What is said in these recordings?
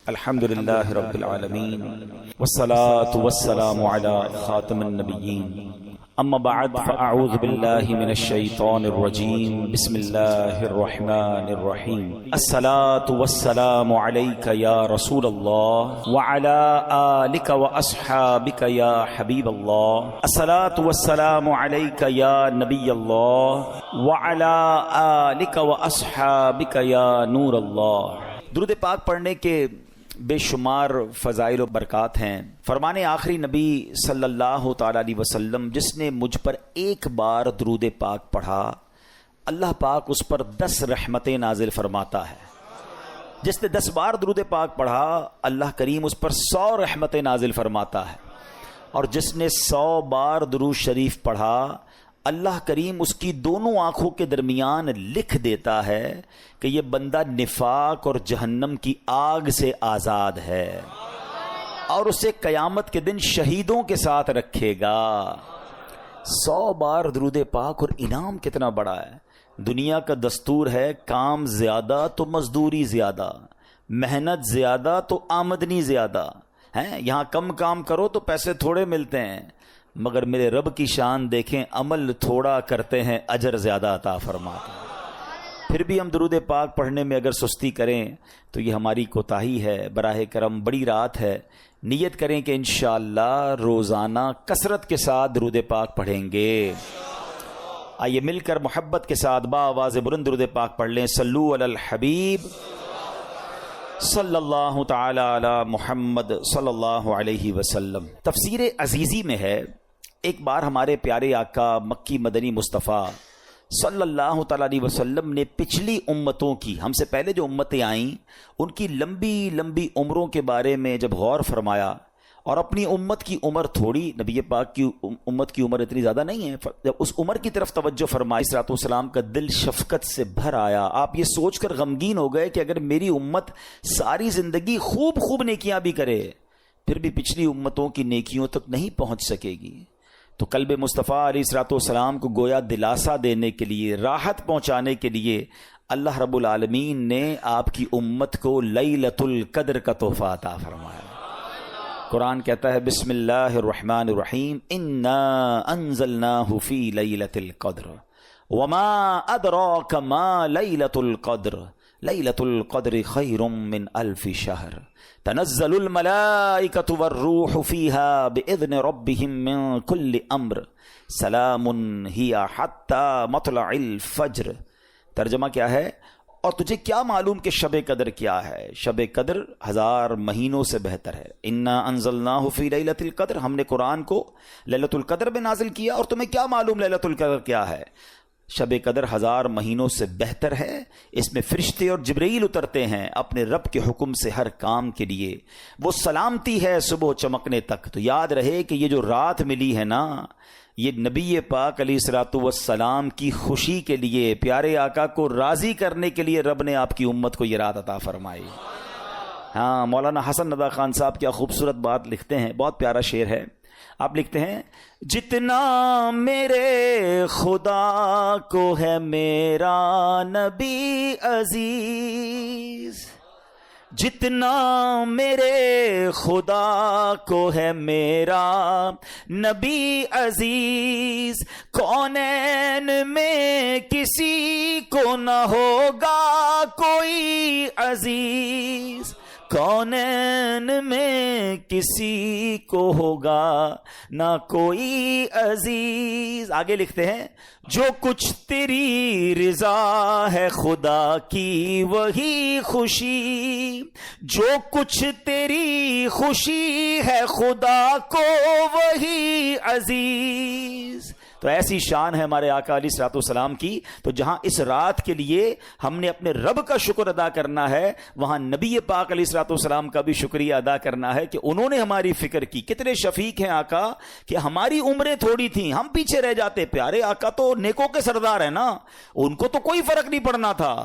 الحمد لله رب العالمين والصلاة والسلام على خاتم النبيين اما بعد فاعوذ بالله من الشيطان الرجيم بسم الله الرحمن الرحيم الصلاة والسلام عليك يا رسول الله وعلى آلك واصحابك يا حبيب الله الصلاة والسلام عليك يا نبي الله وعلى آلك واصحابك يا نور الله۔ درود پاک پڑھنے کے بے شمار فضائل و برکات ہیں۔ فرمان آخری نبی صلی اللہ تعالی علیہ وسلم، جس نے مجھ پر ایک بار درود پاک پڑھا اللہ پاک اس پر 10 رحمتیں نازل فرماتا ہے۔ جس نے 10 بار درود پاک پڑھا اللہ کریم اس پر 100 رحمتیں نازل فرماتا ہے، اور جس نے 100 بار درود شریف پڑھا اللہ کریم اس کی دونوں آنکھوں کے درمیان لکھ دیتا ہے کہ یہ بندہ نفاق اور جہنم کی آگ سے آزاد ہے، اور اسے قیامت کے دن شہیدوں کے ساتھ رکھے گا۔ 100 بار درود پاک، اور انعام کتنا بڑا ہے۔ دنیا کا دستور ہے کام زیادہ تو مزدوری زیادہ، محنت زیادہ تو آمدنی زیادہ ہیں۔ یہاں کم کام کرو تو پیسے تھوڑے ملتے ہیں، مگر میرے رب کی شان دیکھیں، عمل تھوڑا کرتے ہیں اجر زیادہ عطا فرماتے ہیں۔ پھر بھی ہم درود پاک پڑھنے میں اگر سستی کریں تو یہ ہماری کوتاہی ہے۔ براہ کرم بڑی رات ہے، نیت کریں کہ انشاءاللہ روزانہ کثرت کے ساتھ درود پاک پڑھیں گے۔ آئیے مل کر محبت کے ساتھ با آواز بلند درود پاک پڑھ لیں۔ صلو علی الحبیب صلی اللہ تعالی علی محمد صلی اللہ علیہ وسلم۔ تفسیر عزیزی میں ہے، ایک بار ہمارے پیارے آقا مکی مدنی مصطفیٰ صلی اللہ تعالی علیہ وسلم نے پچھلی امتوں کی، ہم سے پہلے جو امتیں آئیں، ان کی لمبی لمبی عمروں کے بارے میں جب غور فرمایا، اور اپنی امت کی عمر تھوڑی، نبی پاک کی امت کی عمر اتنی زیادہ نہیں ہے، جب اس عمر کی طرف توجہ فرمائی صلوات والسلام کا دل شفقت سے بھر آیا۔ آپ یہ سوچ کر غمگین ہو گئے کہ اگر میری امت ساری زندگی خوب خوب نیکیاں بھی کرے پھر بھی پچھلی امتوں کی نیکیوں تک نہیں پہنچ سکے گی، تو قلب مصطفیٰ علیہ الصلوۃ والسلام کو گویا دلاسا دینے کے لیے، راحت پہنچانے کے لیے اللہ رب العالمین نے آپ کی امت کو لیلۃ القدر کا تحفہ عطا فرمایا۔ قرآن کہتا ہے بسم اللہ الرحمن الرحیم انا انزلناہ فی لیلۃ القدر وما ادراک ما لیلۃ القدر لیلۃ القدر خیر من الف شہر تنزل الملائکۃ والروح فیہا باذن ربہم من کل امر سلام ہی حتی مطلع الفجر۔ ترجمہ کیا ہے؟ اور تجھے کیا معلوم کہ شب قدر کیا ہے؟ شب قدر 1000 مہینوں سے بہتر ہے۔ انا انزلناہ فی لیلۃ القدر، ہم نے قرآن کو لیلۃ القدر میں نازل کیا، اور تمہیں کیا معلوم لیلۃ القدر کیا ہے؟ شب قدر 1000 مہینوں سے بہتر ہے۔ اس میں فرشتے اور جبرائیل اترتے ہیں اپنے رب کے حکم سے ہر کام کے لیے، وہ سلامتی ہے صبح چمکنے تک۔ تو یاد رہے کہ یہ جو رات ملی ہے نا، یہ نبی پاک علیہ الصلوۃ والسلام کی خوشی کے لیے، پیارے آقا کو راضی کرنے کے لیے رب نے آپ کی امت کو یہ رات عطا فرمائی۔ ہاں، مولانا حسن رضا خان صاحب کیا خوبصورت بات لکھتے ہیں، بہت پیارا شعر ہے۔ آپ لکھتے ہیں جتنا میرے خدا کو ہے میرا نبی عزیز، جتنا میرے خدا کو ہے میرا نبی عزیز، کونین میں کسی کو نہ ہوگا کوئی عزیز، کونین میں کسی کو ہوگا نہ کوئی عزیز۔ آگے لکھتے ہیں جو کچھ تیری رضا ہے خدا کی وہی خوشی، جو کچھ تیری خوشی ہے خدا کو وہی عزیز۔ تو ایسی شان ہے ہمارے آقا علیہ الصلوۃ والسلام کی، تو جہاں اس رات کے لیے ہم نے اپنے رب کا شکر ادا کرنا ہے، وہاں نبی پاک علیہ الصلوۃ والسلام کا بھی شکریہ ادا کرنا ہے کہ انہوں نے ہماری فکر کی۔ کتنے شفیق ہیں آقا کہ ہماری عمریں تھوڑی تھیں، ہم پیچھے رہ جاتے۔ پیارے آقا تو نیکوں کے سردار ہیں نا، ان کو تو کوئی فرق نہیں پڑنا تھا،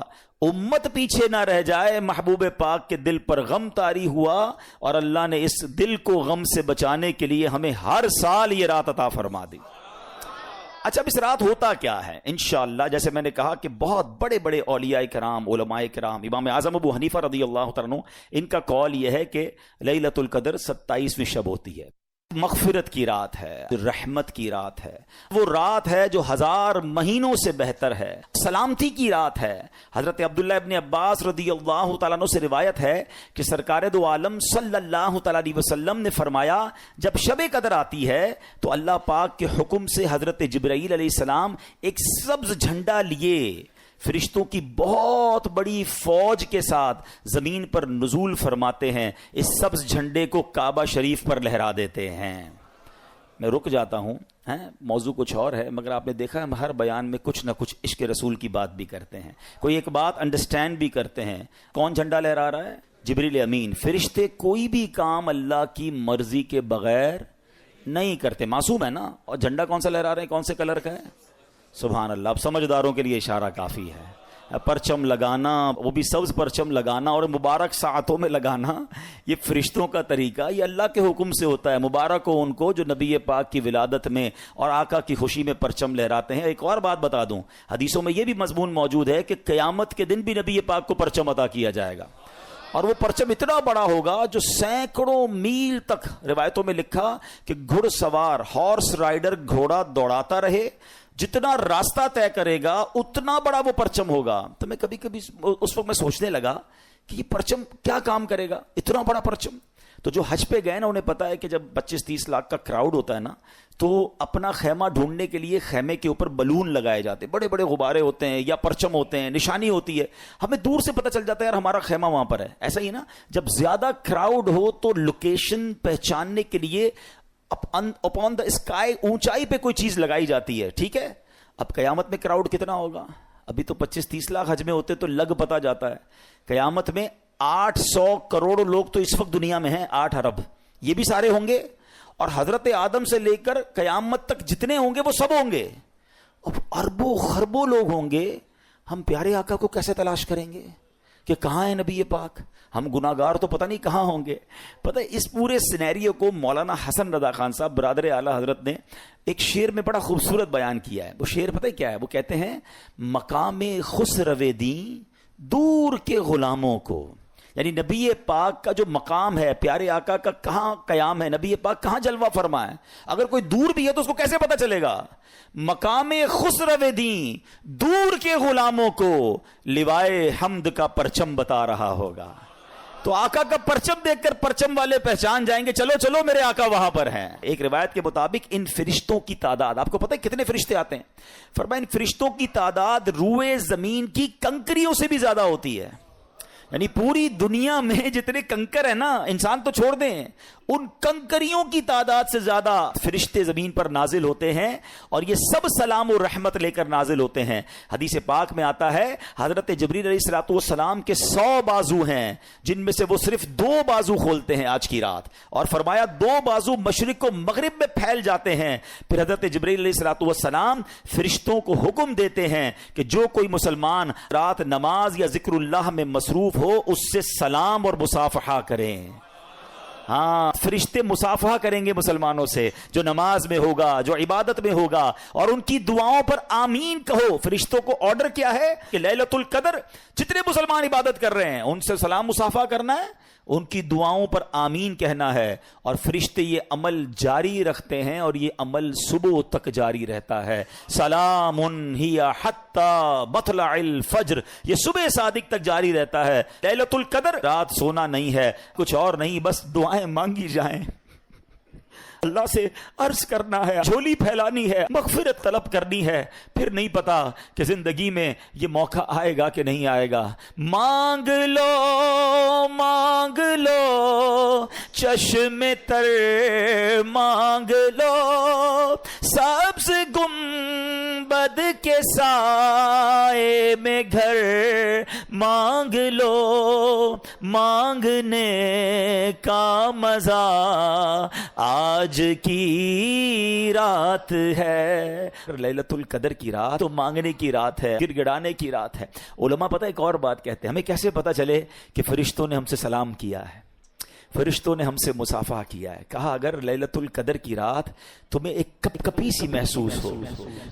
امت پیچھے نہ رہ جائے۔ محبوب پاک کے دل پر غم طاری ہوا، اور اللہ نے اس دل کو غم سے بچانے کے لیے ہمیں ہر سال یہ رات عطا فرما دی۔ اچھا اب اس رات ہوتا کیا ہے؟ انشاءاللہ جیسے میں نے کہا کہ بہت بڑے بڑے اولیاء کرام، علماء کرام، امام اعظم ابو حنیفہ رضی اللہ تعالیٰ عنہ، ان کا قول یہ ہے کہ لیلۃ القدر 27ویں شب ہوتی ہے، مغفرت کی رات ہے، رحمت کی رات ہے، وہ رات ہے جو 1000 مہینوں سے بہتر ہے، سلامتی کی رات ہے۔ حضرت عبداللہ ابن عباس رضی اللہ تعالیٰ عنہ سے روایت ہے کہ سرکار دو عالم صلی اللہ تعالیٰ علیہ وسلم نے فرمایا جب شب قدر آتی ہے تو اللہ پاک کے حکم سے حضرت جبرائیل علیہ السلام ایک سبز جھنڈا لیے فرشتوں کی بہت بڑی فوج کے ساتھ زمین پر نزول فرماتے ہیں، اس سبز جھنڈے کو کعبہ شریف پر لہرا دیتے ہیں۔ میں رک جاتا ہوں، موضوع کچھ اور ہے، مگر آپ نے دیکھا ہم ہر بیان میں کچھ نہ کچھ عشق رسول کی بات بھی کرتے ہیں، کوئی ایک بات انڈرسٹینڈ بھی کرتے ہیں۔ کون جھنڈا لہرا رہا ہے؟ جبریل امین۔ فرشتے کوئی بھی کام اللہ کی مرضی کے بغیر نہیں کرتے، معصوم ہے نا۔ اور جھنڈا کون سا لہرا رہے ہیں؟ کون سے کلر کا ہے؟ سبحان اللہ، اب سمجھداروں کے لیے اشارہ کافی ہے۔ پرچم لگانا، وہ بھی سبز پرچم لگانا اور مبارک ساعتوں میں لگانا، یہ فرشتوں کا طریقہ، یہ اللہ کے حکم سے ہوتا ہے۔ مبارک ہو ان کو جو نبی پاک کی ولادت میں اور آقا کی خوشی میں پرچم لہراتے ہیں۔ ایک اور بات بتا دوں، حدیثوں میں یہ بھی مضمون موجود ہے کہ قیامت کے دن بھی نبی پاک کو پرچم عطا کیا جائے گا، اور وہ پرچم اتنا بڑا ہوگا جو سینکڑوں میل تک، روایتوں میں لکھا کہ گھڑ سوار ہارس رائڈر گھوڑا دوڑاتا رہے، جتنا راستہ طے کرے گا اتنا بڑا وہ پرچم ہوگا۔ تو میں کبھی کبھی اس وقت میں سوچنے لگا کہ یہ پرچم کیا کام کرے گا، اتنا بڑا پرچم۔ تو جو حج پہ گئے نا انہیں پتا ہے کہ جب 25-30 لاکھ کا کراؤڈ ہوتا ہے نا تو اپنا خیمہ ڈھونڈنے کے لیے خیمے کے اوپر بلون لگائے جاتے ہیں، بڑے بڑے غبارے ہوتے ہیں یا پرچم ہوتے ہیں، نشانی ہوتی ہے، ہمیں دور سے پتہ چل جاتا ہے یار ہمارا خیمہ وہاں پر ہے۔ ایسا ہی نا جب زیادہ کراؤڈ ہو تو لوکیشن پہچاننے کے لیے اپون دا اسکائی، اونچائی پہ کوئی چیز لگائی جاتی ہے، ٹھیک ہے۔ اب قیامت میں کراؤڈ کتنا ہوگا؟ ابھی تو 25-30 لاکھ حج میں ہوتے تو لگ پتا جاتا ہے، قیامت میں 800 کروڑ لوگ تو اس وقت دنیا میں ہیں، 8 ارب، یہ بھی سارے ہوں گے، اور حضرت آدم سے لے کر قیامت تک جتنے ہوں گے وہ سب ہوں گے، اب اربوں خربوں لوگ ہوں گے۔ ہم پیارے آقا کو کیسے تلاش کریں گے کہ کہاں ہے نبی پاک؟ ہم گناہگار تو پتہ نہیں کہاں ہوں گے۔ پتہ ہے اس پورے سینیریو کو مولانا حسن رضا خان صاحب برادر اعلیٰ حضرت نے ایک شعر میں بڑا خوبصورت بیان کیا ہے۔ وہ شعر پتہ ہے کیا ہے؟ وہ کہتے ہیں مقام خسرو دین دور کے غلاموں کو، یعنی نبی پاک کا جو مقام ہے، پیارے آقا کا کہاں قیام ہے، نبی پاک کہاں جلوہ فرما ہے، اگر کوئی دور بھی ہے تو اس کو کیسے پتہ چلے گا؟ مقام خسرو دین دور کے غلاموں کو لوائے حمد کا پرچم بتا رہا ہوگا۔ تو آقا کا پرچم دیکھ کر پرچم والے پہچان جائیں گے، چلو چلو میرے آقا وہاں پر ہیں۔ ایک روایت کے مطابق ان فرشتوں کی تعداد، آپ کو پتہ ہے کتنے فرشتے آتے ہیں؟ فرمایا ان فرشتوں کی تعداد روئے زمین کی کنکریوں سے بھی زیادہ ہوتی ہے، یعنی پوری دنیا میں جتنے کنکر ہیں نا، انسان تو چھوڑ دیں، ان کنکریوں کی تعداد سے زیادہ فرشتے زمین پر نازل ہوتے ہیں، اور یہ سب سلام و رحمت لے کر نازل ہوتے ہیں۔ حدیث پاک میں آتا ہے حضرت جبریل علیہ الصلوۃ والسلام کے 100 بازو ہیں، جن میں سے وہ صرف 2 بازو کھولتے ہیں آج کی رات، اور فرمایا 2 بازو مشرق و مغرب میں پھیل جاتے ہیں۔ پھر حضرت جبریل علیہ الصلوۃ والسلام فرشتوں کو حکم دیتے ہیں کہ جو کوئی مسلمان رات نماز یا ذکر اللہ میں مصروف ہو اس سے سلام اور مصافحہ کریں۔ ہاں، فرشتے مصافحہ کریں گے مسلمانوں سے، جو نماز میں ہوگا، جو عبادت میں ہوگا، اور ان کی دعاؤں پر آمین کہو۔ فرشتوں کو آرڈر کیا ہے کہ لیلۃ القدر جتنے مسلمان عبادت کر رہے ہیں ان سے سلام مصافحہ کرنا ہے، ان کی دعاؤں پر آمین کہنا ہے، اور فرشتے یہ عمل جاری رکھتے ہیں، اور یہ عمل صبح تک جاری رہتا ہے۔ سلام ہی حتی مطلع الفجر، یہ صبح صادق تک جاری رہتا ہے۔ لیلۃ القدر رات سونا نہیں ہے، کچھ اور نہیں، بس دعائیں مانگی جائیں، اللہ سے عرض کرنا ہے، جھولی پھیلانی ہے، مغفرت طلب کرنی ہے، پھر نہیں پتا کہ زندگی میں یہ موقع آئے گا کہ نہیں آئے گا۔ مانگ لو چشم تر مانگ لو، سبز گنبد کے سائے میں گھر مانگ لو، مانگنے کا مزہ آج کی رات ہے۔ لیلۃ القدر کی رات تو مانگنے کی رات ہے، گر گڑانے کی رات ہے۔ علماء پتہ ایک اور بات کہتے ہیں، ہمیں کیسے پتہ چلے کہ فرشتوں نے ہم سے سلام کیا ہے؟ فرشتوں نے ہم سے مصافحہ کیا ہے، کہا اگر لیلۃ القدر کی رات تمہیں ایک کپ کپی سی محسوس ہو،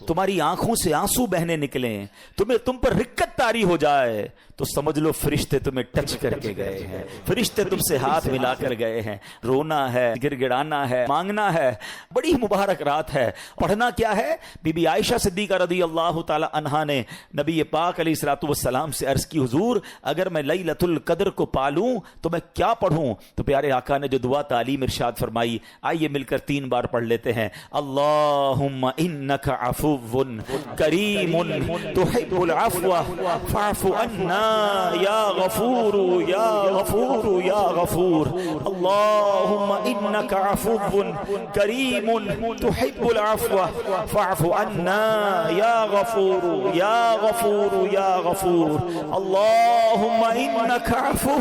تمہاری آنکھوں سے آنسو بہنے نکلیں، تم پر رکت طاری ہو جائے، تو سمجھ لو فرشتے تمہیں ٹچ کر کے گئے ہیں، فرشتے تم سے ہاتھ ملا کر گئے ہیں۔ رونا ہے، گر گڑانا ہے، مانگنا ہے، بڑی مبارک رات ہے۔ پڑھنا کیا ہے؟ بی بی عائشہ صدیقہ رضی اللہ تعالی عنہا نے نبی پاک علیہ الصلوۃ والسلام سے عرض کی، حضور اگر میں لیلۃ القدر کو پالوں تو میں کیا پڑھوں؟ تو پیارے آقا نے جو دعا تعلیم ارشاد فرمائی، آئیے مل کر 3 بار پڑھ لیتے ہیں۔ اللہم انک عفو کریم تحب العفو فاعف عنا یا غفور یا غفور یا غفور۔ اللہم انک عفو کریم تحب العفو فاعف عنا یا غفور یا غفور یا غفور۔ اللہم انک عفو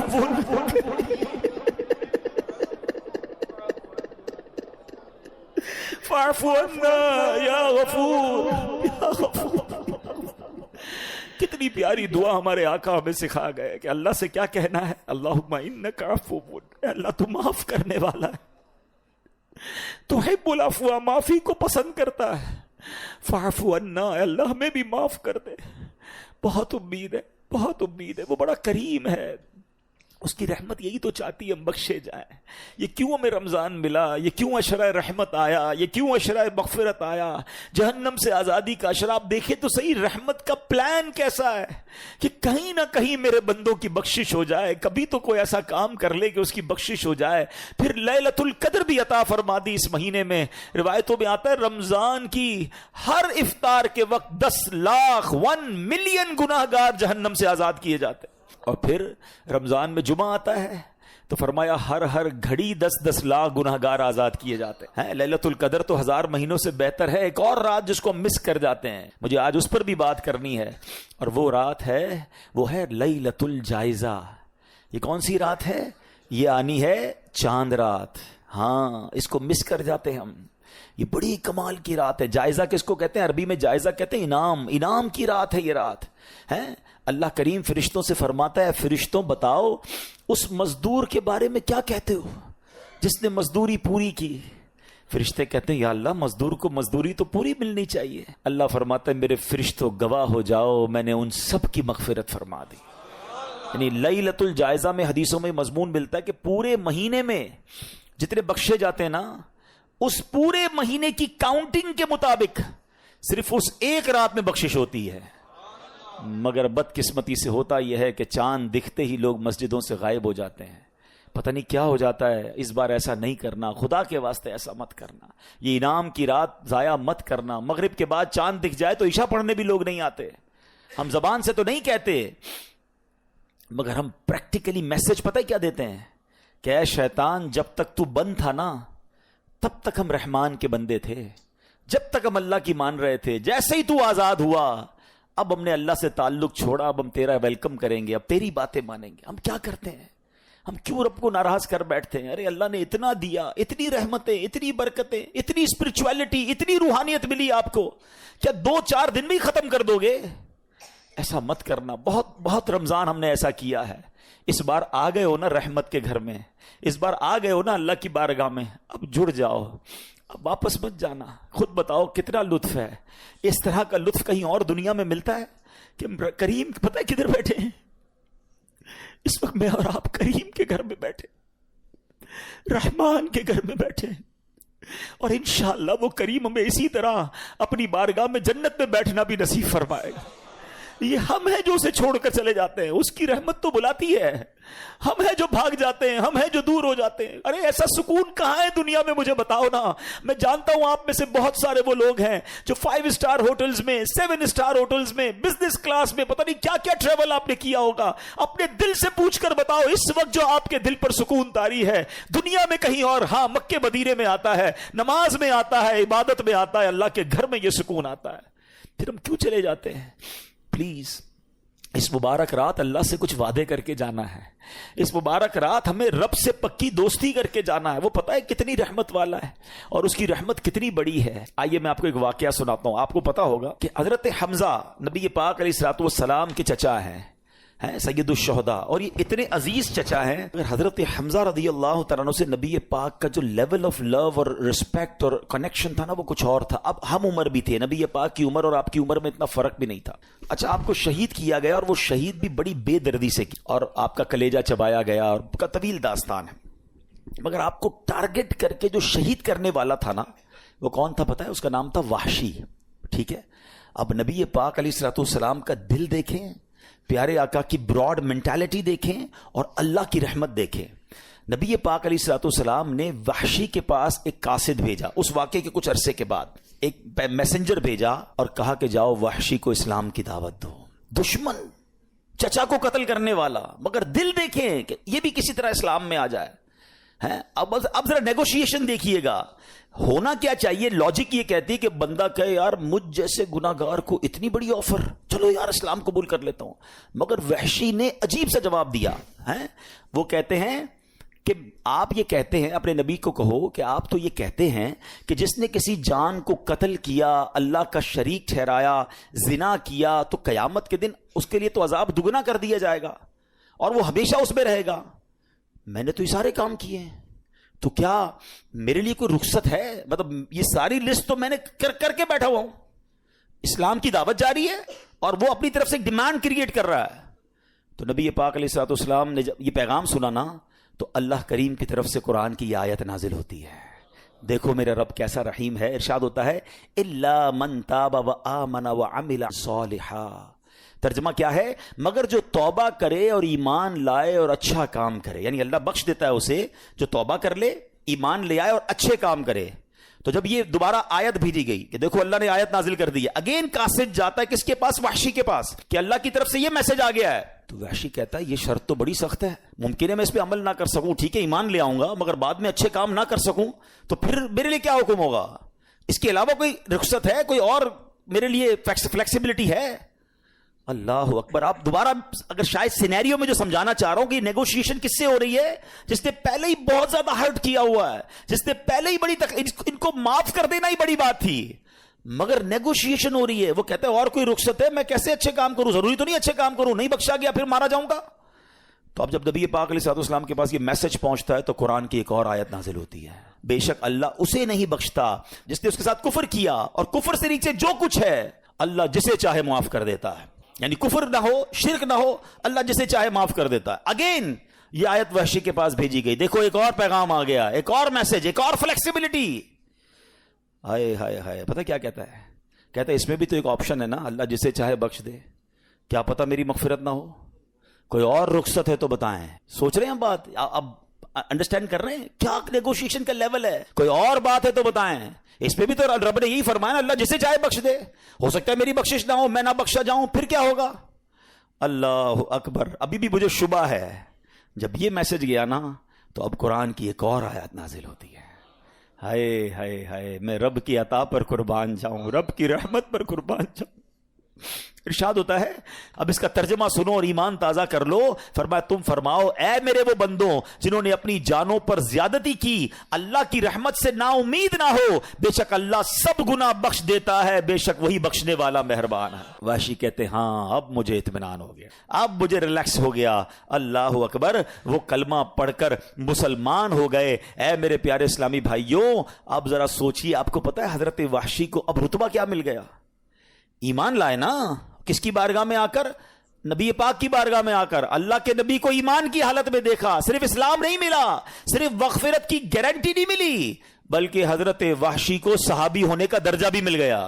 فاعف عنا یا غفور یا غفور۔ کتنی پیاری دعا ہمارے آقا ہمیں سکھا گئے کہ اللہ سے کیا کہنا ہے، اللہم انک عفو، اے اللہ تو معاف کرنے والا ہے، تحب العفو، معافی کو پسند کرتا ہے، فاعف عنا، اے اللہ ہمیں بھی معاف کر دے۔ بہت امید ہے، بہت امید ہے، وہ بڑا کریم ہے، اس کی رحمت یہی تو چاہتی ہے ہم بخشے جائیں۔ یہ کیوں ہمیں رمضان ملا، یہ کیوں عشرہ رحمت آیا، یہ کیوں عشرہ مغفرت آیا، جہنم سے آزادی کا عشرہ۔ آپ دیکھیں تو صحیح رحمت کا پلان کیسا ہے کہ کہیں نہ کہیں میرے بندوں کی بخشش ہو جائے، کبھی تو کوئی ایسا کام کر لے کہ اس کی بخشش ہو جائے۔ پھر لیلۃ القدر بھی عطا فرما دی اس مہینے میں۔ روایتوں میں آتا ہے رمضان کی ہر افطار کے وقت 10 لاکھ 1 ملین گناہ گار جہنم سے آزاد کیے جاتے۔ اور پھر رمضان میں جمعہ آتا ہے تو فرمایا ہر گھڑی 10 لاکھ گناہ گار آزاد کیے جاتے ہیں۔ لیلۃ القدر تو 1000 مہینوں سے بہتر ہے۔ ایک اور رات جس کو ہم مس کر جاتے ہیں، مجھے آج اس پر بھی بات کرنی ہے، اور وہ رات ہے، وہ ہے لیلۃ الجائزہ۔ یہ کون سی رات ہے؟ یہ آنی ہے چاند رات۔ ہاں، اس کو مس کر جاتے ہیں ہم۔ یہ بڑی کمال کی رات ہے۔ جائزہ کس کو کہتے ہیں؟ عربی میں جائزہ کہتے ہیں انعام کی رات ہے یہ رات ہے۔ اللہ کریم فرشتوں سے فرماتا ہے، فرشتوں بتاؤ اس مزدور کے بارے میں کیا کہتے ہو جس نے مزدوری پوری کی؟ فرشتے کہتے ہیں یا اللہ مزدور کو مزدوری تو پوری ملنی چاہیے۔ اللہ فرماتا ہے میرے فرشتوں گواہ ہو جاؤ، میں نے ان سب کی مغفرت فرما دی۔ یعنی لیلۃ الجائزہ میں حدیثوں میں مضمون ملتا ہے کہ پورے مہینے میں جتنے بخشے جاتے ہیں نا، اس پورے مہینے کی کاؤنٹنگ کے مطابق صرف اس ایک رات میں بخشش ہوتی ہے۔ مگر بدقسمتی سے ہوتا یہ ہے کہ چاند دکھتے ہی لوگ مسجدوں سے غائب ہو جاتے ہیں۔ پتہ نہیں کیا ہو جاتا ہے۔ اس بار ایسا نہیں کرنا، خدا کے واسطے ایسا مت کرنا، یہ انعام کی رات ضائع مت کرنا۔ مغرب کے بعد چاند دکھ جائے تو عشاء پڑھنے بھی لوگ نہیں آتے۔ ہم زبان سے تو نہیں کہتے، مگر ہم پریکٹیکلی میسج پتہ کیا دیتے ہیں کہ اے شیطان جب تک تو بند تھا نا تب تک ہم رحمان کے بندے تھے، جب تک ہم اللہ کی مان رہے تھے، جیسے ہی تو آزاد ہوا اب ہم نے اللہ سے تعلق چھوڑا، اب ہم تیرا ویلکم کریں گے، اب تیری باتیں مانیں گے۔ ہم کیا کرتے ہیں؟ ہم کیوں رب کو ناراض کر بیٹھتے ہیں؟ ارے اللہ نے اتنا دیا، اتنی رحمتیں، اتنی برکتیں، اتنی اسپرچویلٹی، اتنی روحانیت ملی آپ کو، کیا 2-4 دن میں ہی ختم کر دو گے؟ ایسا مت کرنا۔ بہت رمضان ہم نے ایسا کیا ہے۔ اس بار آ گئے ہو نا رحمت کے گھر میں، اس بار آ گئے ہو نا اللہ کی بارگاہ میں، اب جڑ جاؤ، اب واپس مت جانا۔ خود بتاؤ کتنا لطف ہے۔ اس طرح کا لطف کہیں اور دنیا میں ملتا ہے کہ کریم پتہ ہے کدھر بیٹھے ہیں؟ اس وقت میں اور آپ کریم کے گھر میں بیٹھے، رحمان کے گھر میں بیٹھے ہیں، اور انشاءاللہ وہ کریم ہمیں اسی طرح اپنی بارگاہ میں جنت میں بیٹھنا بھی نصیب فرمائے گا۔ یہ ہم ہیں جو اسے چھوڑ کر چلے جاتے ہیں، اس کی رحمت تو بلاتی ہے، ہم ہیں جو بھاگ جاتے ہیں، ہم ہیں جو دور ہو جاتے ہیں۔ ارے ایسا سکون کہاں ہے دنیا میں؟ مجھے بتاؤ نا۔ میں جانتا ہوں آپ میں سے بہت سارے وہ لوگ ہیں جو 5 اسٹار ہوٹلز میں، 7 اسٹار ہوٹلز میں، بزنس کلاس میں، پتہ نہیں کیا کیا ٹریول آپ نے کیا ہوگا۔ اپنے دل سے پوچھ کر بتاؤ اس وقت جو آپ کے دل پر سکون طاری ہے دنیا میں کہیں اور؟ ہاں، مکے مدینے میں آتا ہے، نماز میں آتا ہے، عبادت میں آتا ہے، اللہ کے گھر میں یہ سکون آتا ہے۔ پھر ہم کیوں چلے جاتے ہیں؟ پلیز اس مبارک رات اللہ سے کچھ وعدے کر کے جانا ہے۔ اس مبارک رات ہمیں رب سے پکی دوستی کر کے جانا ہے۔ وہ پتہ ہے کتنی رحمت والا ہے اور اس کی رحمت کتنی بڑی ہے۔ آئیے میں آپ کو ایک واقعہ سناتا ہوں۔ آپ کو پتا ہوگا کہ حضرت حمزہ نبی پاک علیہ الصلوۃ والسلام کے چچا ہیں، ہیں سید الشہداء، اور یہ اتنے عزیز چچا ہیں. اگر حضرت حمزہ رضی اللہ تعالیٰ عنہ سے نبی پاک کا جو لیول آف لو اور رسپیکٹ اور کنیکشن تھا نا وہ کچھ اور تھا. اب ہم عمر بھی تھے، نبی پاک کی عمر اور آپ کی عمر میں اتنا فرق بھی نہیں تھا. اچھا آپ کو شہید کیا گیا اور وہ شہید بھی بڑی بے دردی سے کی اور آپ کا کلیجہ چبایا گیا اور کا طویل داستان ہے. مگر آپ کو ٹارگٹ کر کے جو شہید کرنے والا تھا نا وہ کون تھا پتہ ہے؟ اس کا نام تھا وحشی. ٹھیک ہے، اب نبی پاک علیہ الصلوۃ والسلام کا دل دیکھیں، پیارے آقا کی براڈ مینٹالٹی دیکھیں اور اللہ کی رحمت دیکھیں. نبی پاک علیہ الصلوۃ والسلام نے وحشی کے پاس ایک قاصد بھیجا. اس واقعے کے کچھ عرصے کے بعد ایک میسنجر بھیجا اور کہا کہ جاؤ وحشی کو اسلام کی دعوت دو. دشمن، چچا کو قتل کرنے والا، مگر دل دیکھیں کہ یہ بھی کسی طرح اسلام میں آ جائے. اب ذرا نیگوشیشن دیکھیے گا. ہونا کیا چاہیے؟ لاجک یہ کہتی ہے کہ بندہ کہے یار مجھ جیسے گناہگار کو اتنی بڑی آفر، چلو یار اسلام قبول کر لیتا ہوں. مگر وحشی نے عجیب سا جواب دیا. وہ کہتے ہیں کہ آپ یہ کہتے ہیں، اپنے نبی کو کہو کہ آپ تو یہ کہتے ہیں کہ جس نے کسی جان کو قتل کیا، اللہ کا شریک ٹھہرایا، زنا کیا، تو قیامت کے دن اس کے لیے تو عذاب دگنا کر دیا جائے گا اور وہ ہمیشہ اس میں رہے گا. میں نے تو یہ سارے کام کیے ہیں، تو کیا میرے لیے کوئی رخصت ہے؟ مطلب یہ ساری لسٹ تو میں نے کر کے بیٹھا ہوا ہوں. اسلام کی دعوت جاری ہے اور وہ اپنی طرف سے ڈیمانڈ کریٹ کر رہا ہے. تو نبی پاک علیہ الصلوۃ والسلام نے جب یہ پیغام سنا نا تو اللہ کریم کی طرف سے قرآن کی یہ آیت نازل ہوتی ہے. دیکھو میرا رب کیسا رحیم ہے. ارشاد ہوتا ہے الا من تاب وآمن وعمل صالحا. ترجمہ کیا ہے؟ مگر جو توبہ کرے اور ایمان لائے اور اچھا کام کرے. یعنی اللہ بخش دیتا ہے اسے جو توبہ کر لے، ایمان لے آئے اور اچھے کام کرے. تو جب یہ دوبارہ آیت بھیجی گئی کہ دیکھو اللہ نے آیت نازل کر دی ہے، اگین قاصد جاتا ہے کس کے پاس؟ وحشی کے پاس، کہ اللہ کی طرف سے یہ میسج آ گیا ہے. تو وحشی کہتا ہے یہ شرط تو بڑی سخت ہے، ممکن ہے میں اس پہ عمل نہ کر سکوں، ٹھیک ہے ایمان لے آؤں گا، مگر بعد میں اچھے کام نہ کر سکوں تو پھر میرے لیے کیا حکم ہوگا؟ اس کے علاوہ کوئی رخصت ہے؟ کوئی اور میرے لیے فلیکسیبلٹی ہے؟ اللہ اکبر. آپ دوبارہ اگر شاید سینیریو میں جو سمجھانا چاہ رہا ہوں کہ نیگوشیشن کس سے ہو رہی ہے؟ جس نے پہلے ہی بہت زیادہ ہرٹ کیا ہوا ہے، جس نے پہلے ہی بڑی ان کو معاف کر دینا ہی بڑی بات تھی، مگر نیگوشیشن ہو رہی ہے. وہ کہتے ہیں اور کوئی رخصت ہے؟ میں کیسے اچھے کام کروں؟ ضروری تو نہیں اچھے کام کروں، نہیں بخشا گیا پھر مارا جاؤں گا. تو اب جب نبی پاک علیہ الصلوۃ والسلام کے پاس یہ میسج پہنچتا ہے تو قرآن کی ایک اور آیت نازل ہوتی ہے. بے شک اللہ اسے نہیں بخشتا جس نے اس کے ساتھ کفر کیا، اور کفر سے نیچے جو کچھ ہے اللہ جسے چاہے معاف کر دیتا ہے. یعنی کفر نہ ہو، شرک نہ ہو، اللہ جسے چاہے معاف کر دیتا ہے. اگین یہ آیت وحشی کے پاس بھیجی گئی. دیکھو ایک اور پیغام آ گیا، ایک اور میسج، ایک اور فلیکسیبلٹی. ہائے ہائے ہائے. پتہ کیا کہتا ہے؟ کہتا ہے اس میں بھی تو ایک آپشن ہے نا، اللہ جسے چاہے بخش دے. کیا پتہ میری مغفرت نہ ہو؟ کوئی اور رخصت ہے تو بتائیں. سوچ رہے ہیں ہم بات؟ اب انڈرسٹینڈ کر رہے ہیں کیا نیگوشیشن کا لیول ہے؟ کوئی اور بات ہے تو بتائیں. اس پہ بھی تو رب نے یہی فرمایا نا اللہ جسے چاہے بخش دے. ہو سکتا ہے میری بخشش نہ ہو، میں نہ بخشا جاؤں، پھر کیا ہوگا؟ اللہ اکبر. ابھی بھی مجھے شبہ ہے جب یہ میسج گیا نا تو اب قرآن کی ایک اور آیت نازل ہوتی ہے. ہائے ہائے ہائے، میں رب کی عطا پر قربان جاؤں، رب کی رحمت پر قربان جاؤں. ارشاد ہوتا ہے، اب اس کا ترجمہ سنو اور ایمان تازہ کر لو. فرمایا تم فرماؤ اے میرے وہ بندوں جنہوں نے اپنی جانوں پر زیادتی کی، اللہ کی رحمت سے نا امید نہ ہو، بے شک اللہ سب گناہ بخش دیتا ہے، بے شک وہی بخشنے والا مہربان ہے. وحشی کہتے ہاں اب مجھے اطمینان ہو گیا، اب مجھے ریلیکس ہو گیا. اللہ اکبر. وہ کلمہ پڑھ کر مسلمان ہو گئے. اے میرے پیارے اسلامی بھائیوں، اب ذرا سوچئے، آپ کو پتا ہے حضرت وحشی کو اب رتبہ کیا مل گیا؟ ایمان لائے نا. کس کی بارگاہ میں آ کر؟ نبی پاک کی بارگاہ میں آ کر. اللہ کے نبی کو ایمان کی حالت میں دیکھا. صرف اسلام نہیں ملا، صرف مغفرت کی گارنٹی نہیں ملی، بلکہ حضرت وحشی کو صحابی ہونے کا درجہ بھی مل گیا.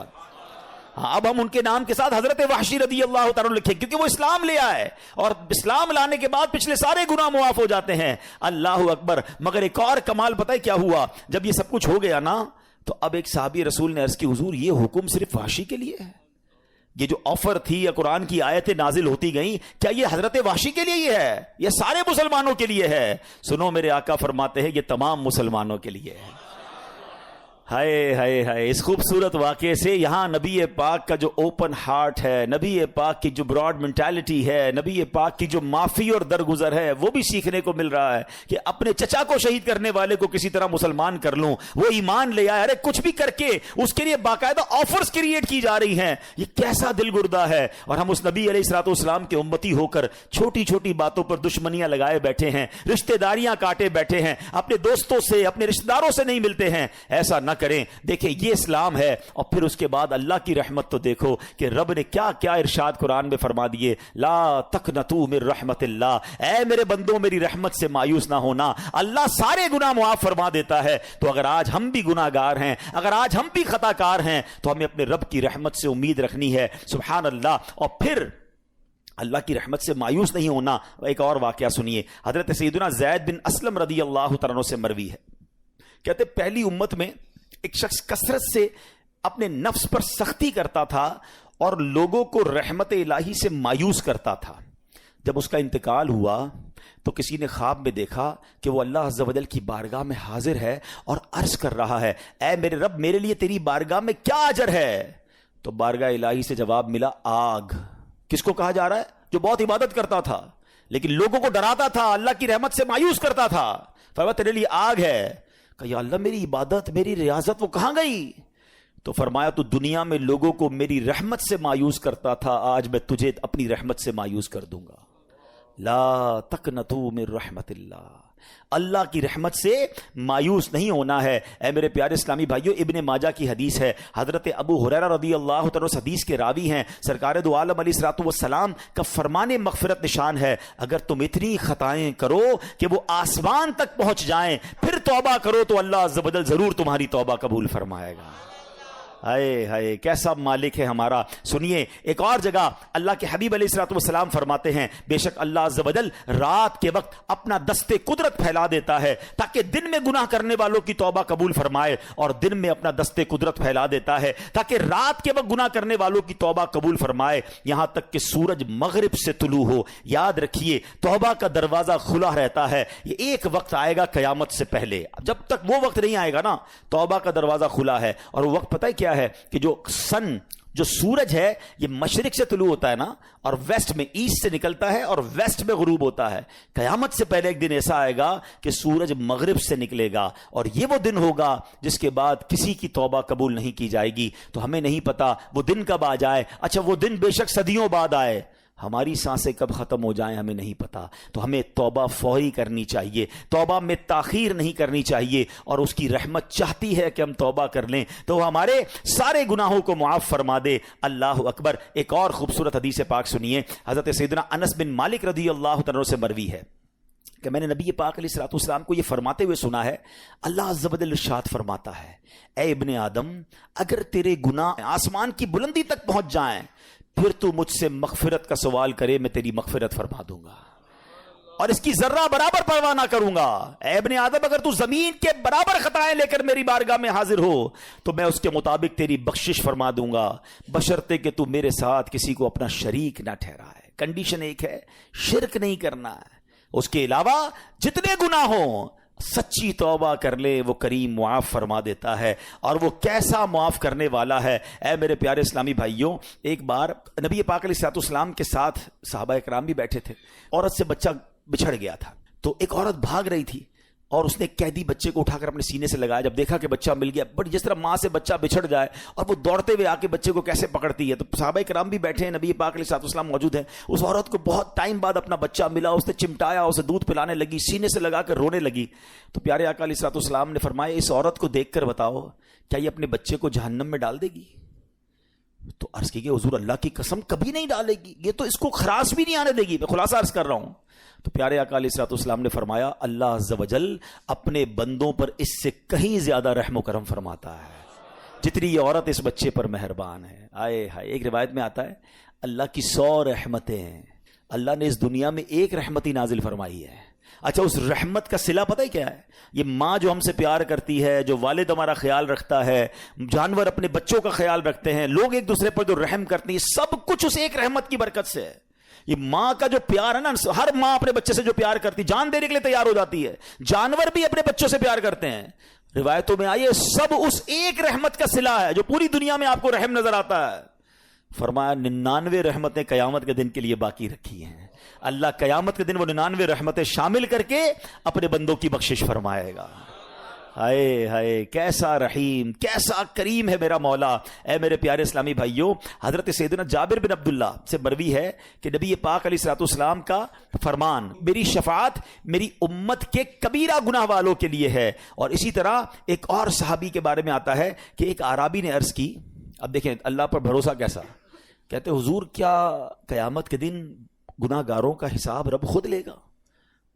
اب ہم ان کے نام کے ساتھ حضرت وحشی رضی اللہ تعالیٰ لکھیں کیونکہ وہ اسلام لے آئے اور اسلام لانے کے بعد پچھلے سارے گناہ معاف ہو جاتے ہیں. اللہ اکبر. مگر ایک اور کمال پتہ ہے کیا ہوا؟ جب یہ سب کچھ ہو گیا نا تو اب ایک صحابی رسول نے عرض کی حضور یہ حکم صرف وحشی کے لیے ہے؟ یہ جو آفر تھی یا قرآن کی آیتیں نازل ہوتی گئیں، کیا یہ حضرت وحشی کے لیے یہ ہے یا سارے مسلمانوں کے لیے ہے؟ سنو میرے آقا فرماتے ہیں یہ تمام مسلمانوں کے لیے ہے. ہائے ہائے ہائے، اس خوبصورت واقعے سے یہاں نبی پاک کا جو اوپن ہارٹ ہے، نبی پاک کی جو براڈ مینٹالٹی ہے، نبی پاک کی جو معافی اور درگزر ہے، وہ بھی سیکھنے کو مل رہا ہے کہ اپنے چچا کو شہید کرنے والے کو کسی طرح مسلمان کر لوں، وہ ایمان لے آئے، ارے کچھ بھی کر کے اس کے لیے باقاعدہ آفرز کریٹ کی جا رہی ہیں۔ یہ کیسا دل گردہ ہے، اور ہم اس نبی علیہ الصلوۃ والسلام کے امتی ہو کر چھوٹی چھوٹی باتوں پر دشمنیاں لگائے بیٹھے ہیں، رشتہ داریاں کاٹے بیٹھے ہیں، اپنے دوستوں سے اپنے رشتہ داروں سے نہیں ملتے ہیں۔ ایسا نہ کریں۔ دیکھیں یہ اسلام ہے، اور پھر اس کے بعد اللہ کی رحمت تو دیکھو کہ رب نے کیا کیا ارشاد قرآن میں فرما دیے، لا تقنطوا من رحمت اللہ، اے میرے بندوں میری رحمت سے مایوس نہ ہونا، اللہ سارے گناہ معاف فرما دیتا ہے۔ تو اگر آج ہم بھی گناہ گار ہیں، اگر آج ہم بھی خطا کار ہیں، تو ہمیں اپنے رب کی رحمت سے امید رکھنی ہے۔ سبحان اللہ۔ اور پھر اللہ کی رحمت سے مایوس نہیں ہونا۔ ایک اور واقعہ سنیے، حضرت سیدنا زید بن اسلم رضی اللہ تعالیٰ عنہ سے مروی ہے، کہتے پہلی امت میں ایک شخص کثرت سے اپنے نفس پر سختی کرتا تھا اور لوگوں کو رحمت الہی سے مایوس کرتا تھا۔ جب اس کا انتقال ہوا تو کسی نے خواب میں دیکھا کہ وہ اللہ عز و جل کی بارگاہ میں حاضر ہے اور عرض کر رہا ہے، اے میرے رب میرے لیے تیری بارگاہ میں کیا اجر ہے؟ تو بارگاہ الہی سے جواب ملا، آگ۔ کس کو کہا جا رہا ہے؟ جو بہت عبادت کرتا تھا لیکن لوگوں کو ڈراتا تھا، اللہ کی رحمت سے مایوس کرتا تھا، فرمایا تیرے لیے آگ ہے۔ کہ یا اللہ میری عبادت میری ریاضت وہ کہاں گئی؟ تو فرمایا تو دنیا میں لوگوں کو میری رحمت سے مایوس کرتا تھا، آج میں تجھے اپنی رحمت سے مایوس کر دوں گا۔ لا تقنطوا من رحمت اللہ، اللہ کی رحمت سے مایوس نہیں ہونا ہے۔ اے میرے پیارے اسلامی بھائیوں، ابن ماجہ کی حدیث ہے، حضرت ابو ہریرہ رضی اللہ تعالیٰ عنہ حدیث کے راوی ہیں، سرکار دو عالم علیہ الصلوۃ والسلام کا فرمان مغفرت نشان ہے، اگر تم اتنی خطائیں کرو کہ وہ آسمان تک پہنچ جائیں پھر توبہ کرو تو اللہ عز و جل ضرور تمہاری توبہ قبول فرمائے گا۔ ہائے ہائے کیسا مالک ہے ہمارا۔ سنیے ایک اور جگہ اللہ کے حبیب علیہ الصلوۃ والسلام فرماتے ہیں، بے شک اللہ عز و جل رات کے وقت اپنا دست قدرت پھیلا دیتا ہے تاکہ دن میں گناہ کرنے والوں کی توبہ قبول فرمائے، اور دن میں اپنا دست قدرت پھیلا دیتا ہے تاکہ رات کے وقت گناہ کرنے والوں کی توبہ قبول فرمائے، یہاں تک کہ سورج مغرب سے طلوع ہو۔ یاد رکھیے توبہ کا دروازہ کھلا رہتا ہے، یہ ایک وقت آئے گا قیامت سے پہلے، جب تک وہ وقت نہیں آئے گا نا توبہ کا دروازہ کھلا ہے۔ اور وہ وقت پتہ ہے کیا ہے کہ جو سورج ہے یہ مشرق سے طلوع ہوتا ہے نا، اور ویسٹ میں ایسٹ سے نکلتا ہے اور ویسٹ میں غروب ہوتا ہے۔ قیامت سے پہلے ایک دن ایسا آئے گا کہ سورج مغرب سے نکلے گا، اور یہ وہ دن ہوگا جس کے بعد کسی کی توبہ قبول نہیں کی جائے گی۔ تو ہمیں نہیں پتا وہ دن کب آ جائے، اچھا وہ دن بے شک صدیوں بعد آئے، ہماری سانسیں کب ختم ہو جائیں ہمیں نہیں پتا۔ تو ہمیں توبہ فوری کرنی چاہیے، توبہ میں تاخیر نہیں کرنی چاہیے، اور اس کی رحمت چاہتی ہے کہ ہم توبہ کر لیں تو وہ ہمارے سارے گناہوں کو معاف فرما دے۔ اللہ اکبر۔ ایک اور خوبصورت حدیث پاک سنیے، حضرت سیدنا انس بن مالک رضی اللہ تعالیٰ سے مروی ہے کہ میں نے نبی پاک علیہ الصلوۃ والسلام کو یہ فرماتے ہوئے سنا ہے، اللہ عز و جل ارشاد فرماتا ہے، اے ابن آدم اگر تیرے گناہ آسمان کی بلندی تک پہنچ جائیں پھر تو مجھ سے مغفرت کا سوال کرے میں تیری مغفرت فرما دوں گا، اور اس کی ذرہ برابر پرواہ نہ کروں گا۔ اے ابن آدم اگر تو زمین کے برابر خطائیں لے کر میری بارگاہ میں حاضر ہو تو میں اس کے مطابق تیری بخشش فرما دوں گا، بشرطے کہ تو میرے ساتھ کسی کو اپنا شریک نہ ٹھہرائے۔ کنڈیشن ایک ہے، شرک نہیں کرنا ہے، اس کے علاوہ جتنے گناہ ہوں سچی توبہ کر لے وہ کریم معاف فرما دیتا ہے، اور وہ کیسا معاف کرنے والا ہے۔ اے میرے پیارے اسلامی بھائیوں، ایک بار نبی پاک علیہ الصلوۃ والسلام کے ساتھ صحابہ کرام بھی بیٹھے تھے، عورت سے بچہ بچھڑ گیا تھا، تو ایک عورت بھاگ رہی تھی اور اس نے قیدی بچے کو اٹھا کر اپنے سینے سے لگایا، جب دیکھا کہ بچہ مل گیا، بٹ جس طرح ماں سے بچہ بچھڑ جائے اور وہ دوڑتے ہوئے آ کے بچے کو کیسے پکڑتی ہے، تو صحابہ کرام بھی بیٹھے ہیں، نبی پاک علیہ الصلوۃ والسلام موجود ہیں، اس عورت کو بہت ٹائم بعد اپنا بچہ ملا، اس نے چمٹایا، اسے دودھ پلانے لگی، سینے سے لگا کر رونے لگی، تو پیارے آقا علیہ الصلوۃ والسلام نے فرمایا اس عورت کو دیکھ کر بتاؤ کیا یہ اپنے بچے کو جہنم میں ڈال دے گی؟ تو عرض کی کہ حضور اللہ کی قسم کبھی نہیں ڈالے گی، یہ تو اس کو خراش بھی نہیں آنے دے گی، میں خلاصہ عرض کر رہا ہوں۔ تو پیارے آقا علیہ الصلوۃ والسلام نے فرمایا اللہ عز و جل اپنے بندوں پر اس سے کہیں زیادہ رحم و کرم فرماتا ہے جتنی یہ عورت اس بچے پر مہربان ہے۔ آئے ہائے، ایک روایت میں آتا ہے اللہ کی 100 رحمتیں ہیں، اللہ نے اس دنیا میں ایک رحمت ہی نازل فرمائی ہے۔ اچھا اس رحمت کا صلہ پتہ ہی کیا ہے؟ یہ ماں جو ہم سے پیار کرتی ہے، جو والد ہمارا خیال رکھتا ہے، جانور اپنے بچوں کا خیال رکھتے ہیں، لوگ ایک دوسرے پر جو رحم کرتے ہیں، سب کچھ اس ایک رحمت کی برکت سے ہے۔ یہ ماں کا جو پیار ہے نا، ہر ماں اپنے بچے سے جو پیار کرتی، جان دینے کے لیے تیار ہو جاتی ہے، جانور بھی اپنے بچوں سے پیار کرتے ہیں۔ روایتوں میں آئیے سب اس ایک رحمت کا صلہ ہے جو پوری دنیا میں آپ کو رحم نظر آتا ہے. فرمایا 99 رحمتیں قیامت کے دن کے لیے باقی رکھی ہیں. اللہ قیامت کے دن وہ 99 رحمتیں شامل کر کے اپنے بندوں کی بخشش فرمائے گا. ہائے ہائے کیسا رحیم کیسا کریم ہے میرا مولا. اے میرے پیارے اسلامی بھائیوں، حضرت سیدنا جابر بن عبداللہ سے مروی ہے کہ نبی پاک علیہ الصلوۃ والسلام کا فرمان، میری شفاعت میری امت کے کبیرہ گناہ والوں کے لیے ہے. اور اسی طرح ایک اور صحابی کے بارے میں آتا ہے کہ ایک اعرابی نے عرض کی، اب دیکھیں اللہ پر بھروسہ کیسا، کہتے حضور کیا قیامت کے دن گناہ گاروں کا حساب رب خود لے گا؟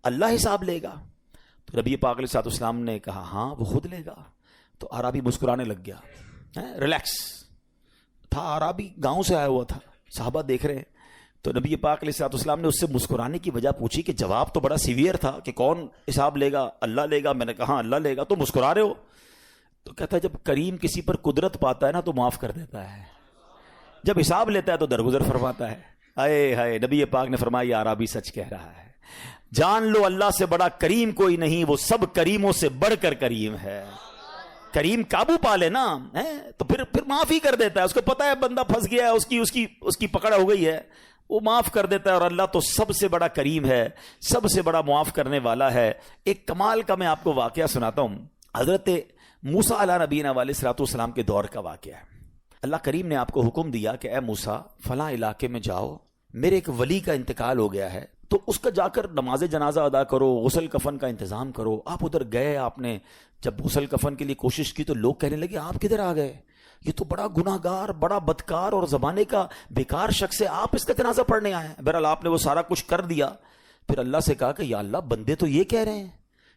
اللہ حساب لے گا؟ تو نبی پاک علیہ الصلوۃ والسلام نے کہا ہاں وہ خود لے گا. تو عربی مسکرانے لگ گیا، ریلیکس تھا، عربی گاؤں سے آیا ہوا تھا، صحابہ دیکھ رہے ہیں. تو نبی پاک علیہ الصلوۃ والسلام نے اس سے مسکرانے کی وجہ پوچھی کہ جواب تو بڑا سیویئر تھا کہ کون حساب لے گا؟ اللہ لے گا. میں نے کہا اللہ لے گا. تو مسکرا رہے ہو؟ تو کہتا ہے جب کریم کسی پر قدرت پاتا ہے نا تو معاف کر دیتا ہے، جب حساب لیتا ہے تو درگزر فرماتا ہے. ہائے ہائے نبی پاک نے فرمایا یہ عربی سچ کہہ رہا ہے. جان لو اللہ سے بڑا کریم کوئی نہیں، وہ سب کریموں سے بڑھ کر کریم ہے. کریم قابو پا لے نا تو پھر معاف ہی کر دیتا ہے. اس کو پتا ہے بندہ پھنس گیا ہے، اس کی پکڑ ہو گئی ہے، وہ معاف کر دیتا ہے. اور اللہ تو سب سے بڑا کریم ہے، سب سے بڑا معاف کرنے والا ہے. ایک کمال کا میں آپ کو واقعہ سناتا ہوں. حضرت موسیٰ علیہ نبینا علیہ الصلوۃ والسلام کے دور کا واقعہ ہے. اللہ کریم نے آپ کو حکم دیا کہ اے موسیٰ فلاں علاقے میں جاؤ، میرے ایک ولی کا انتقال ہو گیا ہے، تو اس کا جا کر نماز جنازہ ادا کرو، غسل کفن کا انتظام کرو. آپ ادھر گئے، آپ نے جب غسل کفن کے لیے کوشش کی تو لوگ کہنے لگے آپ کدھر آ گئے، یہ تو بڑا گناہ گار، بڑا بدکار اور زمانے کا بیکار شخص ہے، آپ اس کا جنازہ پڑھنے آئے ہیں. بہرحال آپ نے وہ سارا کچھ کر دیا. پھر اللہ سے کہا کہ یا اللہ بندے تو یہ کہہ رہے ہیں